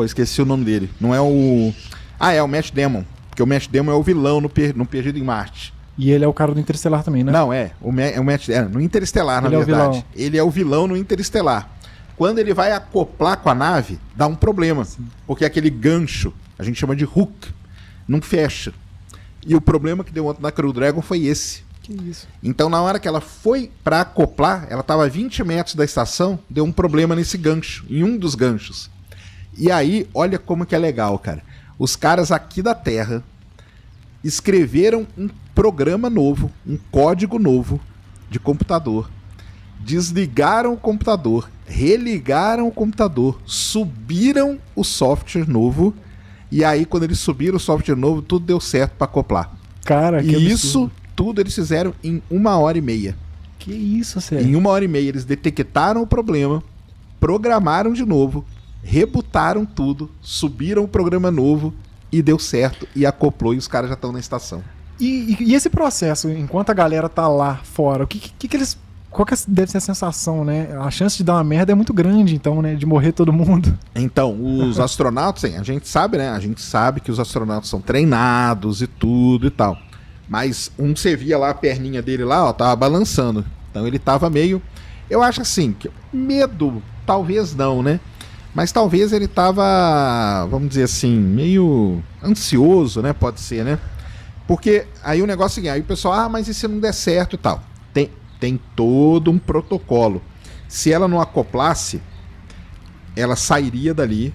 C: esqueci o nome dele. Não é o... é o Matt Damon. Porque o Matt Damon é o vilão no Perdido em Marte.
E: E ele é o cara do Interestelar também, né?
C: Não, o Matt... no Interestelar, na verdade. Ele é o vilão no Interestelar. Quando ele vai acoplar com a nave, dá um problema. Sim. Porque aquele gancho, a gente chama de hook, não fecha. E o problema que deu ontem na Crew Dragon foi esse.
E: Que isso?
C: Então, na hora que ela foi para acoplar, ela estava a 20 metros da estação, deu um problema nesse gancho, em um dos ganchos. E aí, olha como que é legal, cara. Os caras aqui da Terra escreveram um programa novo, um código novo de computador. Desligaram o computador, religaram o computador, subiram o software novo, e aí, quando eles subiram o software novo, tudo deu certo para acoplar.
E: Cara, que
C: e
E: absurdo.
C: Isso tudo eles fizeram em 1h30.
E: Que isso, sério?
C: Em 1h30 eles detectaram o problema, programaram de novo, rebutaram tudo, subiram o programa novo e deu certo, e acoplou, e os caras já estão na estação.
E: E esse processo, enquanto a galera tá lá fora, o que eles... Qual que deve ser a sensação, né? A chance de dar uma merda é muito grande, então, né? De morrer todo mundo.
C: Então, os astronautas, a gente sabe, né? A gente sabe que os astronautas são treinados e tudo e tal. Mas você via lá a perninha dele lá, ó, tava balançando. Então ele tava meio... Eu acho assim, que medo, talvez não, né? Mas talvez ele tava, vamos dizer assim, meio ansioso, né? Pode ser, né? Porque aí o negócio é o seguinte, aí o pessoal, mas e se não der certo e tal? Tem todo um protocolo. Se ela não acoplasse, ela sairia dali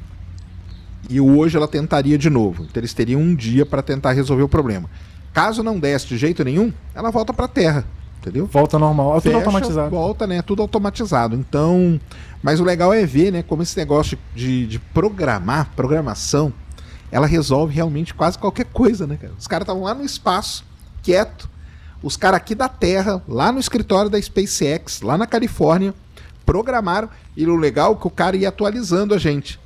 C: e hoje ela tentaria de novo. Então eles teriam um dia para tentar resolver o problema. Caso não desse de jeito nenhum, ela volta para a Terra, entendeu?
E: Volta normal,
C: tudo
E: automatizado.
C: Volta, né? Tudo automatizado. Então, mas o legal é ver, né, como esse negócio de programação, ela resolve realmente quase qualquer coisa, né, cara? Os caras estavam lá no espaço, quieto. Os caras aqui da Terra, lá no escritório da SpaceX, lá na Califórnia, programaram, e o legal é que o cara ia atualizando a gente.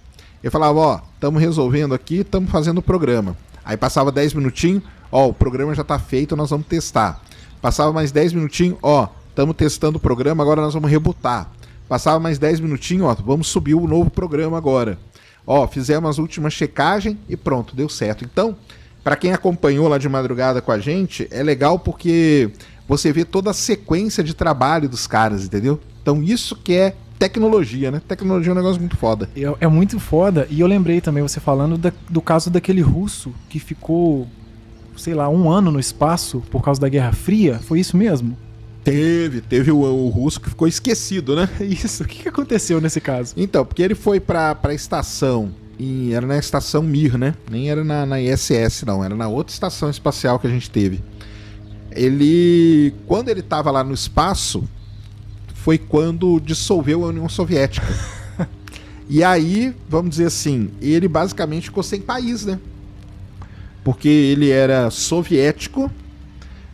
C: Ele falava, ó, estamos resolvendo aqui, estamos fazendo o programa. Aí passava 10 minutinhos, ó, o programa já está feito, nós vamos testar. Passava mais 10 minutinhos, ó, estamos testando o programa, agora nós vamos rebutar. Passava mais 10 minutinhos, ó, vamos subir o novo programa agora. Ó, fizemos as últimas checagens e pronto, deu certo. Então, para quem acompanhou lá de madrugada com a gente, é legal porque você vê toda a sequência de trabalho dos caras, entendeu? Então isso que é tecnologia, né? Tecnologia é um negócio muito foda.
E: É muito foda. E eu lembrei também, você falando do caso daquele russo que ficou, sei lá, 1 ano no espaço por causa da Guerra Fria. Foi isso mesmo?
C: Teve o russo que ficou esquecido, né?
E: Isso, o que aconteceu nesse caso?
C: Então, porque ele foi pra estação, era na estação Mir, né? Nem era na ISS, não, era na outra estação espacial que a gente teve. Quando ele tava lá no espaço, foi quando dissolveu a União Soviética. E aí, vamos dizer assim, ele basicamente ficou sem país, né? Porque ele era soviético,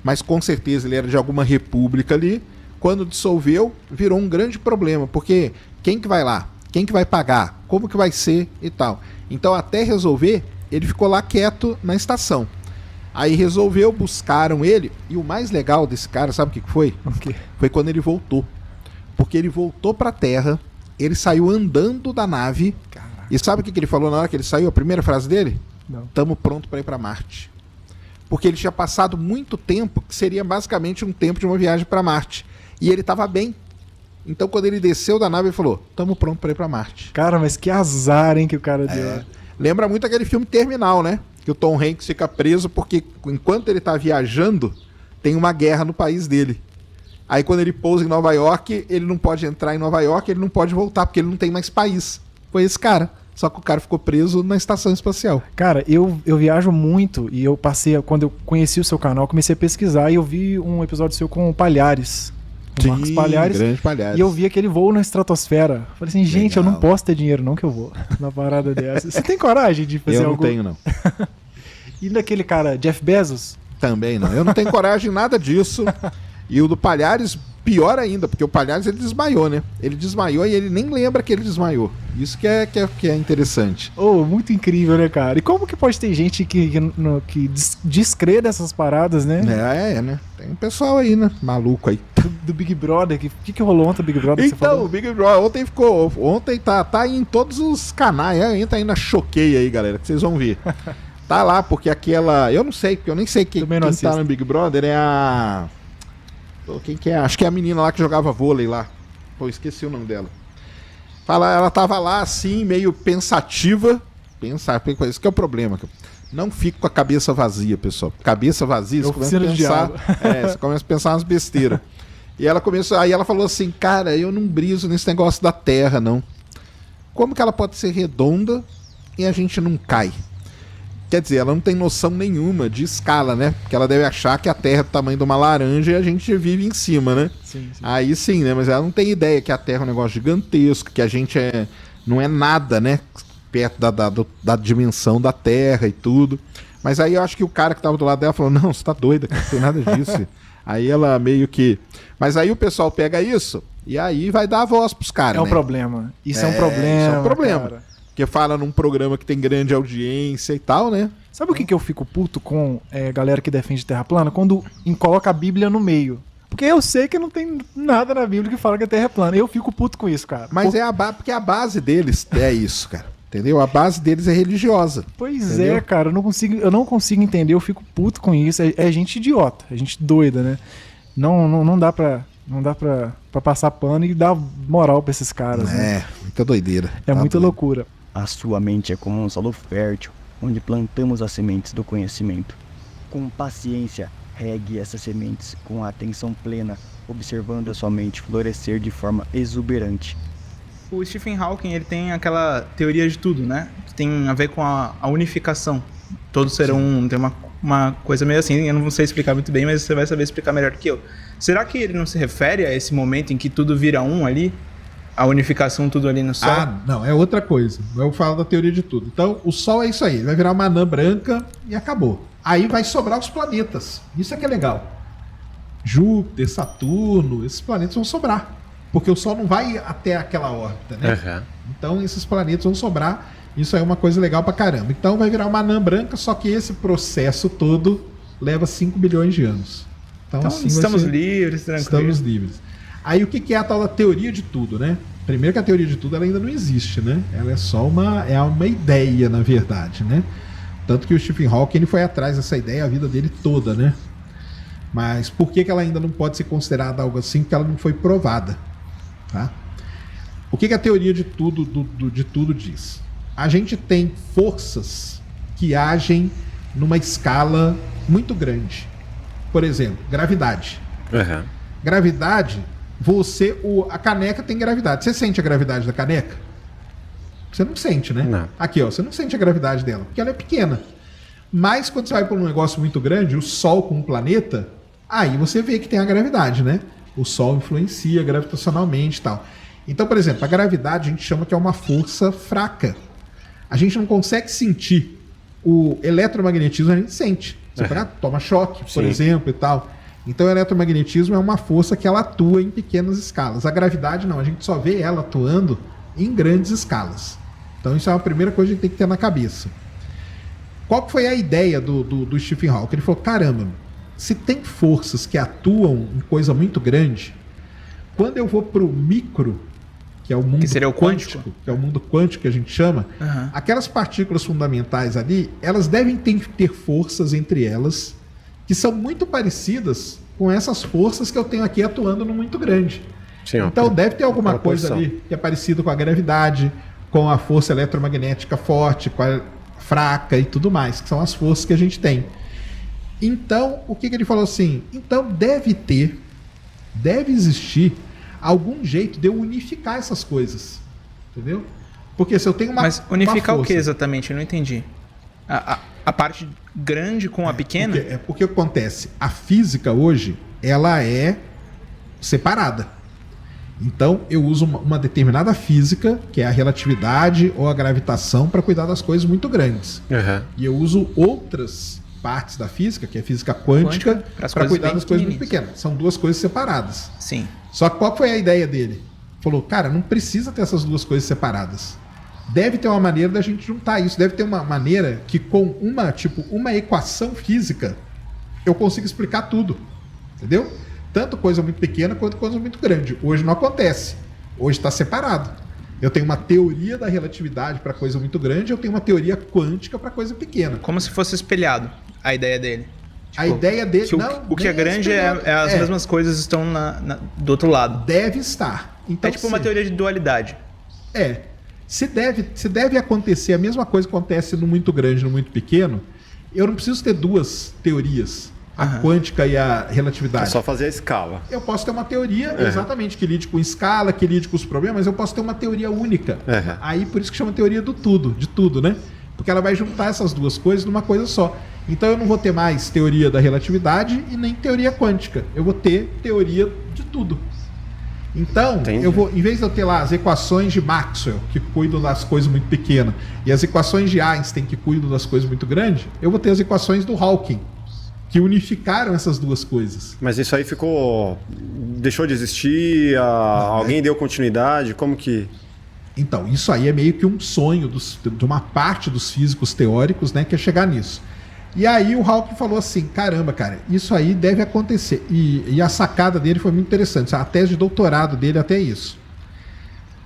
C: mas com certeza ele era de alguma república ali. Quando dissolveu, virou um grande problema, porque quem que vai lá? Quem que vai pagar? Como que vai ser e tal? Então, até resolver, ele ficou lá quieto na estação. Aí resolveu, buscaram ele, e o mais legal desse cara, sabe o que foi?
E: Okay.
C: Foi quando ele voltou. Porque ele voltou pra Terra, ele saiu andando da nave.
E: Caraca.
C: E sabe o que ele falou na hora que ele saiu? A primeira frase dele?
E: Não.
C: Tamo pronto para ir para Marte. Porque ele tinha passado muito tempo, que seria basicamente um tempo de uma viagem para Marte. E ele tava bem. Então quando ele desceu da nave, ele falou, tamo pronto para ir para Marte.
E: Cara, mas que azar, hein, que o cara deu.
C: Lembra muito aquele filme Terminal, né? Que o Tom Hanks fica preso porque enquanto ele tá viajando, tem uma guerra no país dele. Aí quando ele pousa em Nova York, ele não pode entrar em Nova York, ele não pode voltar, porque ele não tem mais país. Foi esse cara. Só que o cara ficou preso na estação espacial.
E: Cara, eu viajo muito e eu passei, quando eu conheci o seu canal, comecei a pesquisar e eu vi um episódio seu com o Palhares. O Marcos Palhares.
C: Grande Palhares.
E: E eu vi aquele voo na estratosfera. Falei assim, gente,
C: Legal.
E: Eu não posso ter dinheiro não que eu vou na parada dessa. Você tem coragem de fazer algo?
C: Eu não tenho, não.
E: E daquele cara, Jeff Bezos?
C: Também não. Eu não tenho coragem em nada disso. E o do Palhares, pior ainda, porque o Palhares ele desmaiou, né? Ele desmaiou e ele nem lembra que ele desmaiou. Isso que é interessante.
E: Oh, muito incrível, né, cara? E como que pode ter gente que descrê dessas paradas, né?
C: Né? Tem um pessoal aí, né? Maluco aí.
E: Do Big Brother. O que rolou ontem do Big Brother? Que você
C: Então,
E: falou?
C: o Big Brother ontem tá aí em todos os canais. Entra aí na Choquei aí, galera, que vocês vão ver. Tá lá, porque aquela... Eu não sei, porque eu nem sei quem tá no Big Brother. É a... Quem que é? Acho que é a menina lá que jogava vôlei lá. Pô, esqueci o nome dela. Ela tava lá assim, meio pensativa. Isso que é o problema. Não fique com a cabeça vazia, pessoal. Cabeça vazia, você começa a pensar. Você começa a pensar umas besteiras. E ela começou. Aí ela falou assim, cara, eu não briso nesse negócio da Terra, não. Como que ela pode ser redonda e a gente não cai? Quer dizer, ela não tem noção nenhuma de escala, né? Porque ela deve achar que a Terra é do tamanho de uma laranja e a gente vive em cima, né?
E: Sim.
C: Aí sim, né? Mas ela não tem ideia que a Terra é um negócio gigantesco, que a gente não é nada, né? Perto da dimensão da Terra e tudo. Mas aí eu acho que o cara que tava do lado dela falou, não, você tá doida, cara, não tem nada disso. Aí ela meio que... Mas aí o pessoal pega isso e aí vai dar a voz pros caras,
E: É um
C: né?
E: problema. Isso é um problema.
C: Isso é um problema.
E: Cara.
C: Porque fala num programa que tem grande audiência e tal, né?
E: Sabe o que eu fico puto com galera que defende terra plana? Quando coloca a Bíblia no meio. Porque eu sei que não tem nada na Bíblia que fala que a terra é plana. Eu fico puto com isso, cara.
C: Mas porque a base deles é isso, cara. Entendeu? A base deles é religiosa.
E: Pois
C: entendeu?
E: É, cara. Eu não consigo entender. Eu fico puto com isso. É gente idiota. É gente doida, né? Não dá pra passar pano e dar moral pra esses caras. Né?
C: Muita doideira.
E: É muita loucura.
A: A sua mente é como um solo fértil, onde plantamos as sementes do conhecimento. Com paciência, regue essas sementes com a atenção plena, observando a sua mente florescer de forma exuberante.
D: O Stephen Hawking, ele tem aquela teoria de tudo, né? Que tem a ver com a unificação. Todos serão tem uma coisa meio assim, eu não sei explicar muito bem, mas você vai saber explicar melhor do que eu. Será que ele não se refere a esse momento em que tudo vira um ali? A unificação, tudo ali no Sol?
C: Não, é outra coisa. Eu falo da teoria de tudo. Então, o Sol é isso aí. Ele vai virar uma anã branca e acabou. Aí vai sobrar os planetas. Isso é que é legal. Júpiter, Saturno, esses planetas vão sobrar. Porque o Sol não vai até aquela órbita, né? Uhum. Então, esses planetas vão sobrar. Isso aí é uma coisa legal pra caramba. Então, vai virar uma anã branca, só que esse processo todo leva 5 bilhões de anos. Então assim
D: estamos livres, tranquilos.
C: Estamos livres. Aí o que é a tal da teoria de tudo, né? Primeiro que a teoria de tudo ela ainda não existe, né? Ela é só uma ideia, na verdade, né? Tanto que o Stephen Hawking ele foi atrás dessa ideia a vida dele toda, né? Mas por que ela ainda não pode ser considerada algo assim? Porque ela não foi provada, tá? O que a teoria de tudo, de tudo diz? A gente tem forças que agem numa escala muito grande. Por exemplo, gravidade.
B: Uhum.
C: Gravidade, a caneca tem gravidade. Você sente a gravidade da caneca? Você não sente, né?
B: Não.
C: Aqui, ó, você não sente a gravidade dela, porque ela é pequena. Mas quando você vai para um negócio muito grande, o Sol com o planeta, aí você vê que tem a gravidade, né? O Sol influencia gravitacionalmente e tal. Então, por exemplo, a gravidade a gente chama que é uma força fraca. A gente não consegue sentir. O eletromagnetismo a gente sente. Você toma choque, por exemplo, e tal. Então o eletromagnetismo é uma força que ela atua em pequenas escalas. A gravidade não, a gente só vê ela atuando em grandes escalas. Então isso é a primeira coisa que a gente tem que ter na cabeça. Qual que foi a ideia do Stephen Hawking? Ele falou, caramba, se tem forças que atuam em coisa muito grande, quando eu vou para o micro, que é o mundo quântico, que é o mundo quântico que a gente chama, aquelas partículas fundamentais ali, elas devem ter forças entre elas que são muito parecidas com essas forças que eu tenho aqui atuando no muito grande. Sim, então deve ter alguma coisa ali que é parecido com a gravidade, com a força eletromagnética forte, com a fraca e tudo mais, que são as forças que a gente tem. Então, o que ele falou assim? Então deve existir algum jeito de eu unificar essas coisas. Entendeu? Porque se eu tenho uma
D: Mas unificar
C: uma
D: o que exatamente? Eu não entendi. A parte grande com a pequena?
C: Porque o que acontece? A física hoje, ela é separada. Então, eu uso uma determinada física, que é a relatividade ou a gravitação, para cuidar das coisas muito grandes. E eu uso outras partes da física, que é a física quântica, para cuidar das coisas muito pequenas. São duas coisas separadas.
D: Sim.
C: Só que qual foi a ideia dele? Falou, cara, não precisa ter essas duas coisas separadas. Deve ter uma maneira da gente juntar isso. Deve ter uma maneira que com uma equação física eu consiga explicar tudo. Entendeu? Tanto coisa muito pequena quanto coisa muito grande. Hoje não acontece. Hoje está separado. Eu tenho uma teoria da relatividade para coisa muito grande, eu tenho uma teoria quântica para coisa pequena.
D: Como se fosse espelhado a ideia dele.
C: Tipo, a ideia dele...
D: Que o que é grande as mesmas coisas estão do outro lado.
C: Deve estar. Então,
D: é tipo uma teoria de dualidade.
C: Se deve acontecer a mesma coisa que acontece no muito grande e no muito pequeno, eu não preciso ter duas teorias, a quântica e a relatividade.
B: É só fazer a escala.
C: Eu posso ter uma teoria, exatamente, que lide com escala, que lide com os problemas, mas eu posso ter uma teoria única. Aí por isso que chama teoria de tudo, né? Porque ela vai juntar essas duas coisas numa coisa só. Então eu não vou ter mais teoria da relatividade e nem teoria quântica. Eu vou ter teoria de tudo. Então, eu vou, em vez de eu ter lá as equações de Maxwell, que cuidam das coisas muito pequenas, e as equações de Einstein, que cuidam das coisas muito grandes, eu vou ter as equações do Hawking, que unificaram essas duas coisas.
B: Mas isso aí deixou de existir? Alguém deu continuidade? Como que...
C: Então, isso aí é meio que um sonho de uma parte dos físicos teóricos, né, que é chegar nisso. E aí o Hawking falou assim, caramba, cara, isso aí deve acontecer. E a sacada dele foi muito interessante. A tese de doutorado dele até isso.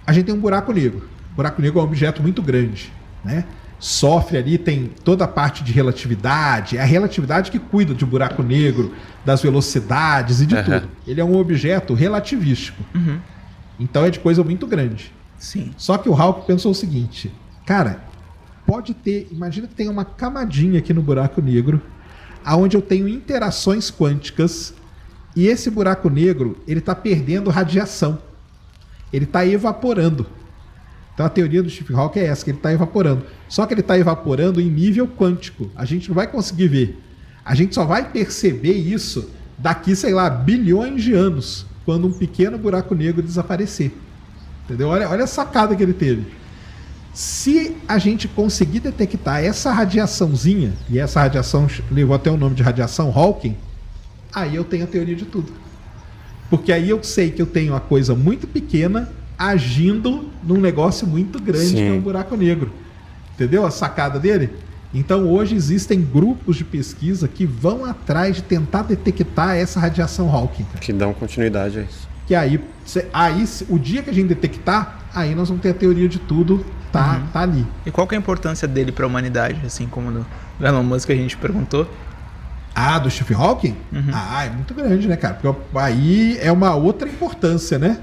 C: A gente tem um buraco negro. O buraco negro é um objeto muito grande, né? Sofre ali, tem toda a parte de relatividade. É a relatividade que cuida de buraco negro, das velocidades e de tudo. Ele é um objeto relativístico. Então é de coisa muito grande.
D: Sim.
C: Só que o Hawking pensou o seguinte, cara... Pode ter, imagina que tem uma camadinha aqui no buraco negro, onde eu tenho interações quânticas, e esse buraco negro ele está perdendo radiação, ele está evaporando. Então a teoria do Stephen Hawking é essa, que ele está evaporando. Só que ele está evaporando em nível quântico. A gente não vai conseguir ver. A gente só vai perceber isso daqui, sei lá, bilhões de anos, quando um pequeno buraco negro desaparecer. Entendeu? Olha a sacada que ele teve. Se a gente conseguir detectar essa radiaçãozinha, e essa radiação levou até o nome de radiação Hawking, aí eu tenho a teoria de tudo. Porque aí eu sei que eu tenho uma coisa muito pequena agindo num negócio muito grande, que é um buraco negro. Entendeu a sacada dele? Então hoje existem grupos de pesquisa que vão atrás de tentar detectar essa radiação Hawking.
B: Que dão continuidade a isso.
C: Que aí o dia que a gente detectar, aí nós vamos ter a teoria de tudo. Tá ali.
D: E qual que é a importância dele para a humanidade, assim como do Elon Musk que a gente perguntou?
C: Do Stephen Hawking? É muito grande, né, cara? Porque aí é uma outra importância, né?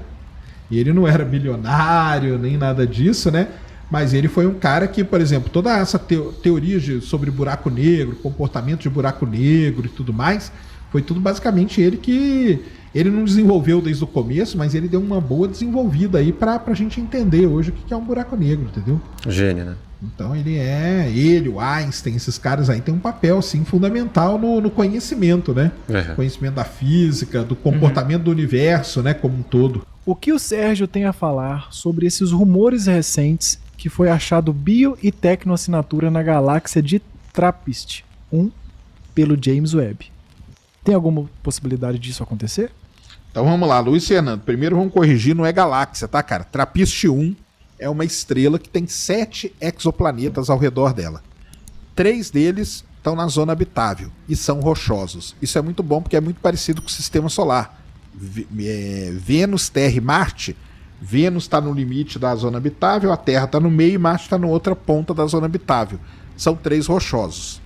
C: E ele não era bilionário, nem nada disso, né? Mas ele foi um cara que, por exemplo, toda essa teoria sobre buraco negro, comportamento de buraco negro e tudo mais, foi tudo basicamente ele que Ele não desenvolveu desde o começo, mas ele deu uma boa desenvolvida aí pra gente entender hoje o que é um buraco negro, entendeu?
B: Gênio, né?
C: Então ele, o Einstein, esses caras aí tem um papel assim, fundamental no conhecimento, né? Conhecimento da física, do comportamento do universo, né, como um todo.
E: O que o Sérgio tem a falar sobre esses rumores recentes que foi achado bio e tecnoassinatura na galáxia de TRAPPIST-1 pelo James Webb? Tem alguma possibilidade disso acontecer?
C: Então vamos lá, Luiz Fernando. Primeiro vamos corrigir, não é galáxia, tá, cara? TRAPPIST-1 é uma estrela que tem 7 exoplanetas ao redor dela. 3 deles estão na zona habitável e são rochosos. Isso é muito bom porque é muito parecido com o sistema solar. Vênus, Terra e Marte. Vênus está no limite da zona habitável, a Terra está no meio e Marte está na outra ponta da zona habitável. São 3 rochosos.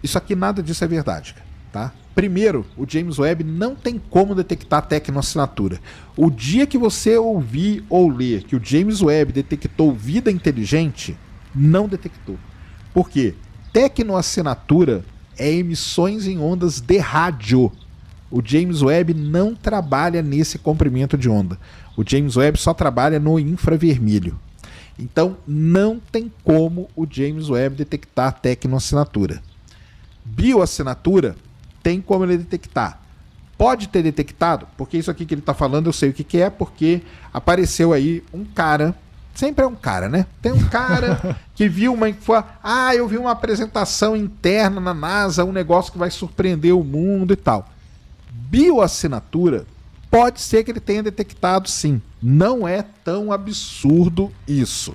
C: Isso aqui, nada disso é verdade, tá? Primeiro, o James Webb não tem como detectar tecnoassinatura. O dia que você ouvir ou ler que o James Webb detectou vida inteligente, não detectou. Por quê? Tecnoassinatura é emissões em ondas de rádio. O James Webb não trabalha nesse comprimento de onda. O James Webb só trabalha no infravermelho. Então, não tem como o James Webb detectar tecnoassinatura. Bioassinatura tem como ele detectar. Pode ter detectado, porque isso aqui que ele está falando eu sei o que é, porque apareceu aí um cara, sempre é um cara, né? Tem um cara que viu eu vi uma apresentação interna na NASA, um negócio que vai surpreender o mundo e tal. Bioassinatura, pode ser que ele tenha detectado sim. Não é tão absurdo isso.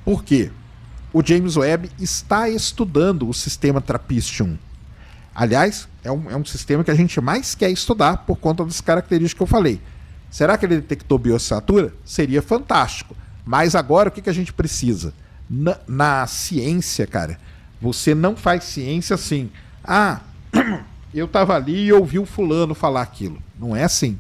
C: Por quê? O James Webb está estudando o sistema TRAPPIST-1. Aliás, é um sistema que a gente mais quer estudar por conta das características que eu falei. Será que ele detectou bioassinatura? Seria fantástico. Mas agora o que a gente precisa? Na ciência, cara, você não faz ciência assim. Eu estava ali e ouvi o fulano falar aquilo. Não é assim.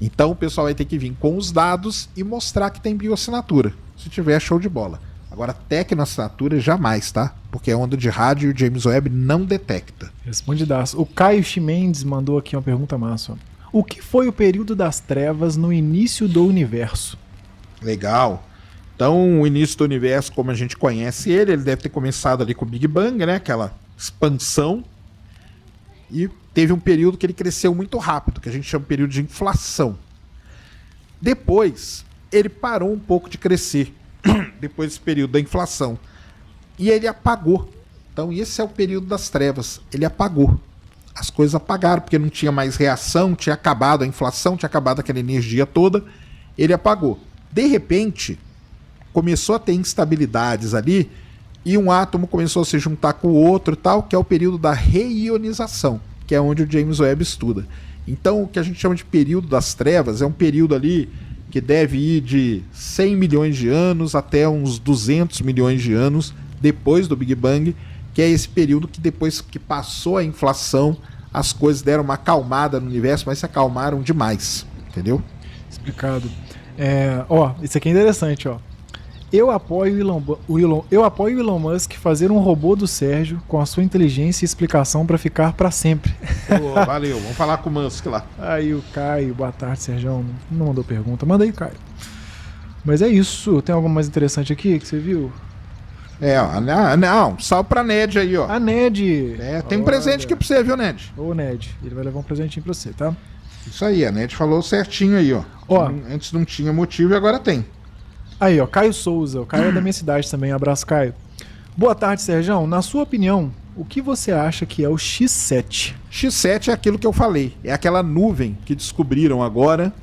C: Então o pessoal vai ter que vir com os dados e mostrar que tem bioassinatura. Se tiver, show de bola. Agora, tecnoassinatura jamais, tá? Porque é onda de rádio e o James Webb não detecta.
E: Respondidaço. O Caio Chimendes mandou aqui uma pergunta massa. O que foi o período das trevas no início do universo?
C: Legal. Então, o início do universo, como a gente conhece ele deve ter começado ali com o Big Bang, né? Aquela expansão. E teve um período que ele cresceu muito rápido, que a gente chama de período de inflação. Depois, ele parou um pouco de crescer. Depois desse período da inflação. E ele apagou. Então esse é o período das trevas. Ele apagou. As coisas apagaram, porque não tinha mais reação, tinha acabado a inflação, tinha acabado aquela energia toda. Ele apagou. De repente, começou a ter instabilidades ali, e um átomo começou a se juntar com o outro e tal, que é o período da reionização, que é onde o James Webb estuda. Então o que a gente chama de período das trevas é um período ali que deve ir de 100 milhões de anos até uns 200 milhões de anos depois do Big Bang, que é esse período que depois que passou a inflação, as coisas deram uma acalmada no universo, mas se acalmaram demais, entendeu?
E: Explicado. Isso aqui é interessante, ó. Eu apoio o Elon Musk fazer um robô do Sérgio com a sua inteligência e explicação para ficar para sempre.
C: Valeu, vamos falar com o Musk lá.
E: Aí o Caio, boa tarde, Sérgio. Não mandou pergunta, manda aí, Caio. Mas é isso. Tem algo mais interessante aqui que você viu?
C: Não, salve pra Ned aí, ó.
E: A Ned.
C: Tem um presente aqui pra você, viu, Ned?
E: Ô, Ned, ele vai levar um presentinho pra você, tá?
C: Isso aí, a Ned falou certinho aí, ó. Antes não tinha motivo e agora tem.
E: Aí, ó, Caio Souza. O Caio é da minha cidade também. Abraço, Caio. Boa tarde, Sérgio. Na sua opinião, o que você acha que é o X7?
C: X7 é aquilo que eu falei. É aquela nuvem que descobriram agora.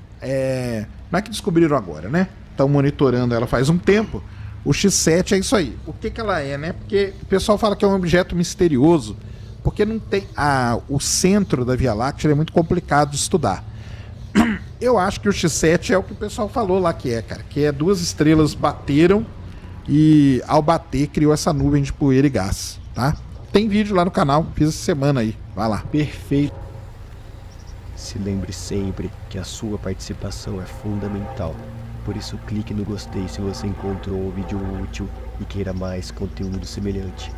C: Não é que descobriram agora, né? Estão monitorando ela faz um tempo. O X7 é isso aí. O que ela é, né? Porque o pessoal fala que é um objeto misterioso. Porque não tem... o centro da Via Láctea é muito complicado de estudar. Eu acho que o X7 é o que o pessoal falou lá que é, cara. Que é 2 estrelas bateram e ao bater criou essa nuvem de poeira e gás, tá? Tem vídeo lá no canal, fiz essa semana aí. Vai lá.
E: Perfeito.
A: Se lembre sempre que a sua participação é fundamental. Por isso clique no gostei se você encontrou um vídeo útil e queira mais conteúdo semelhante.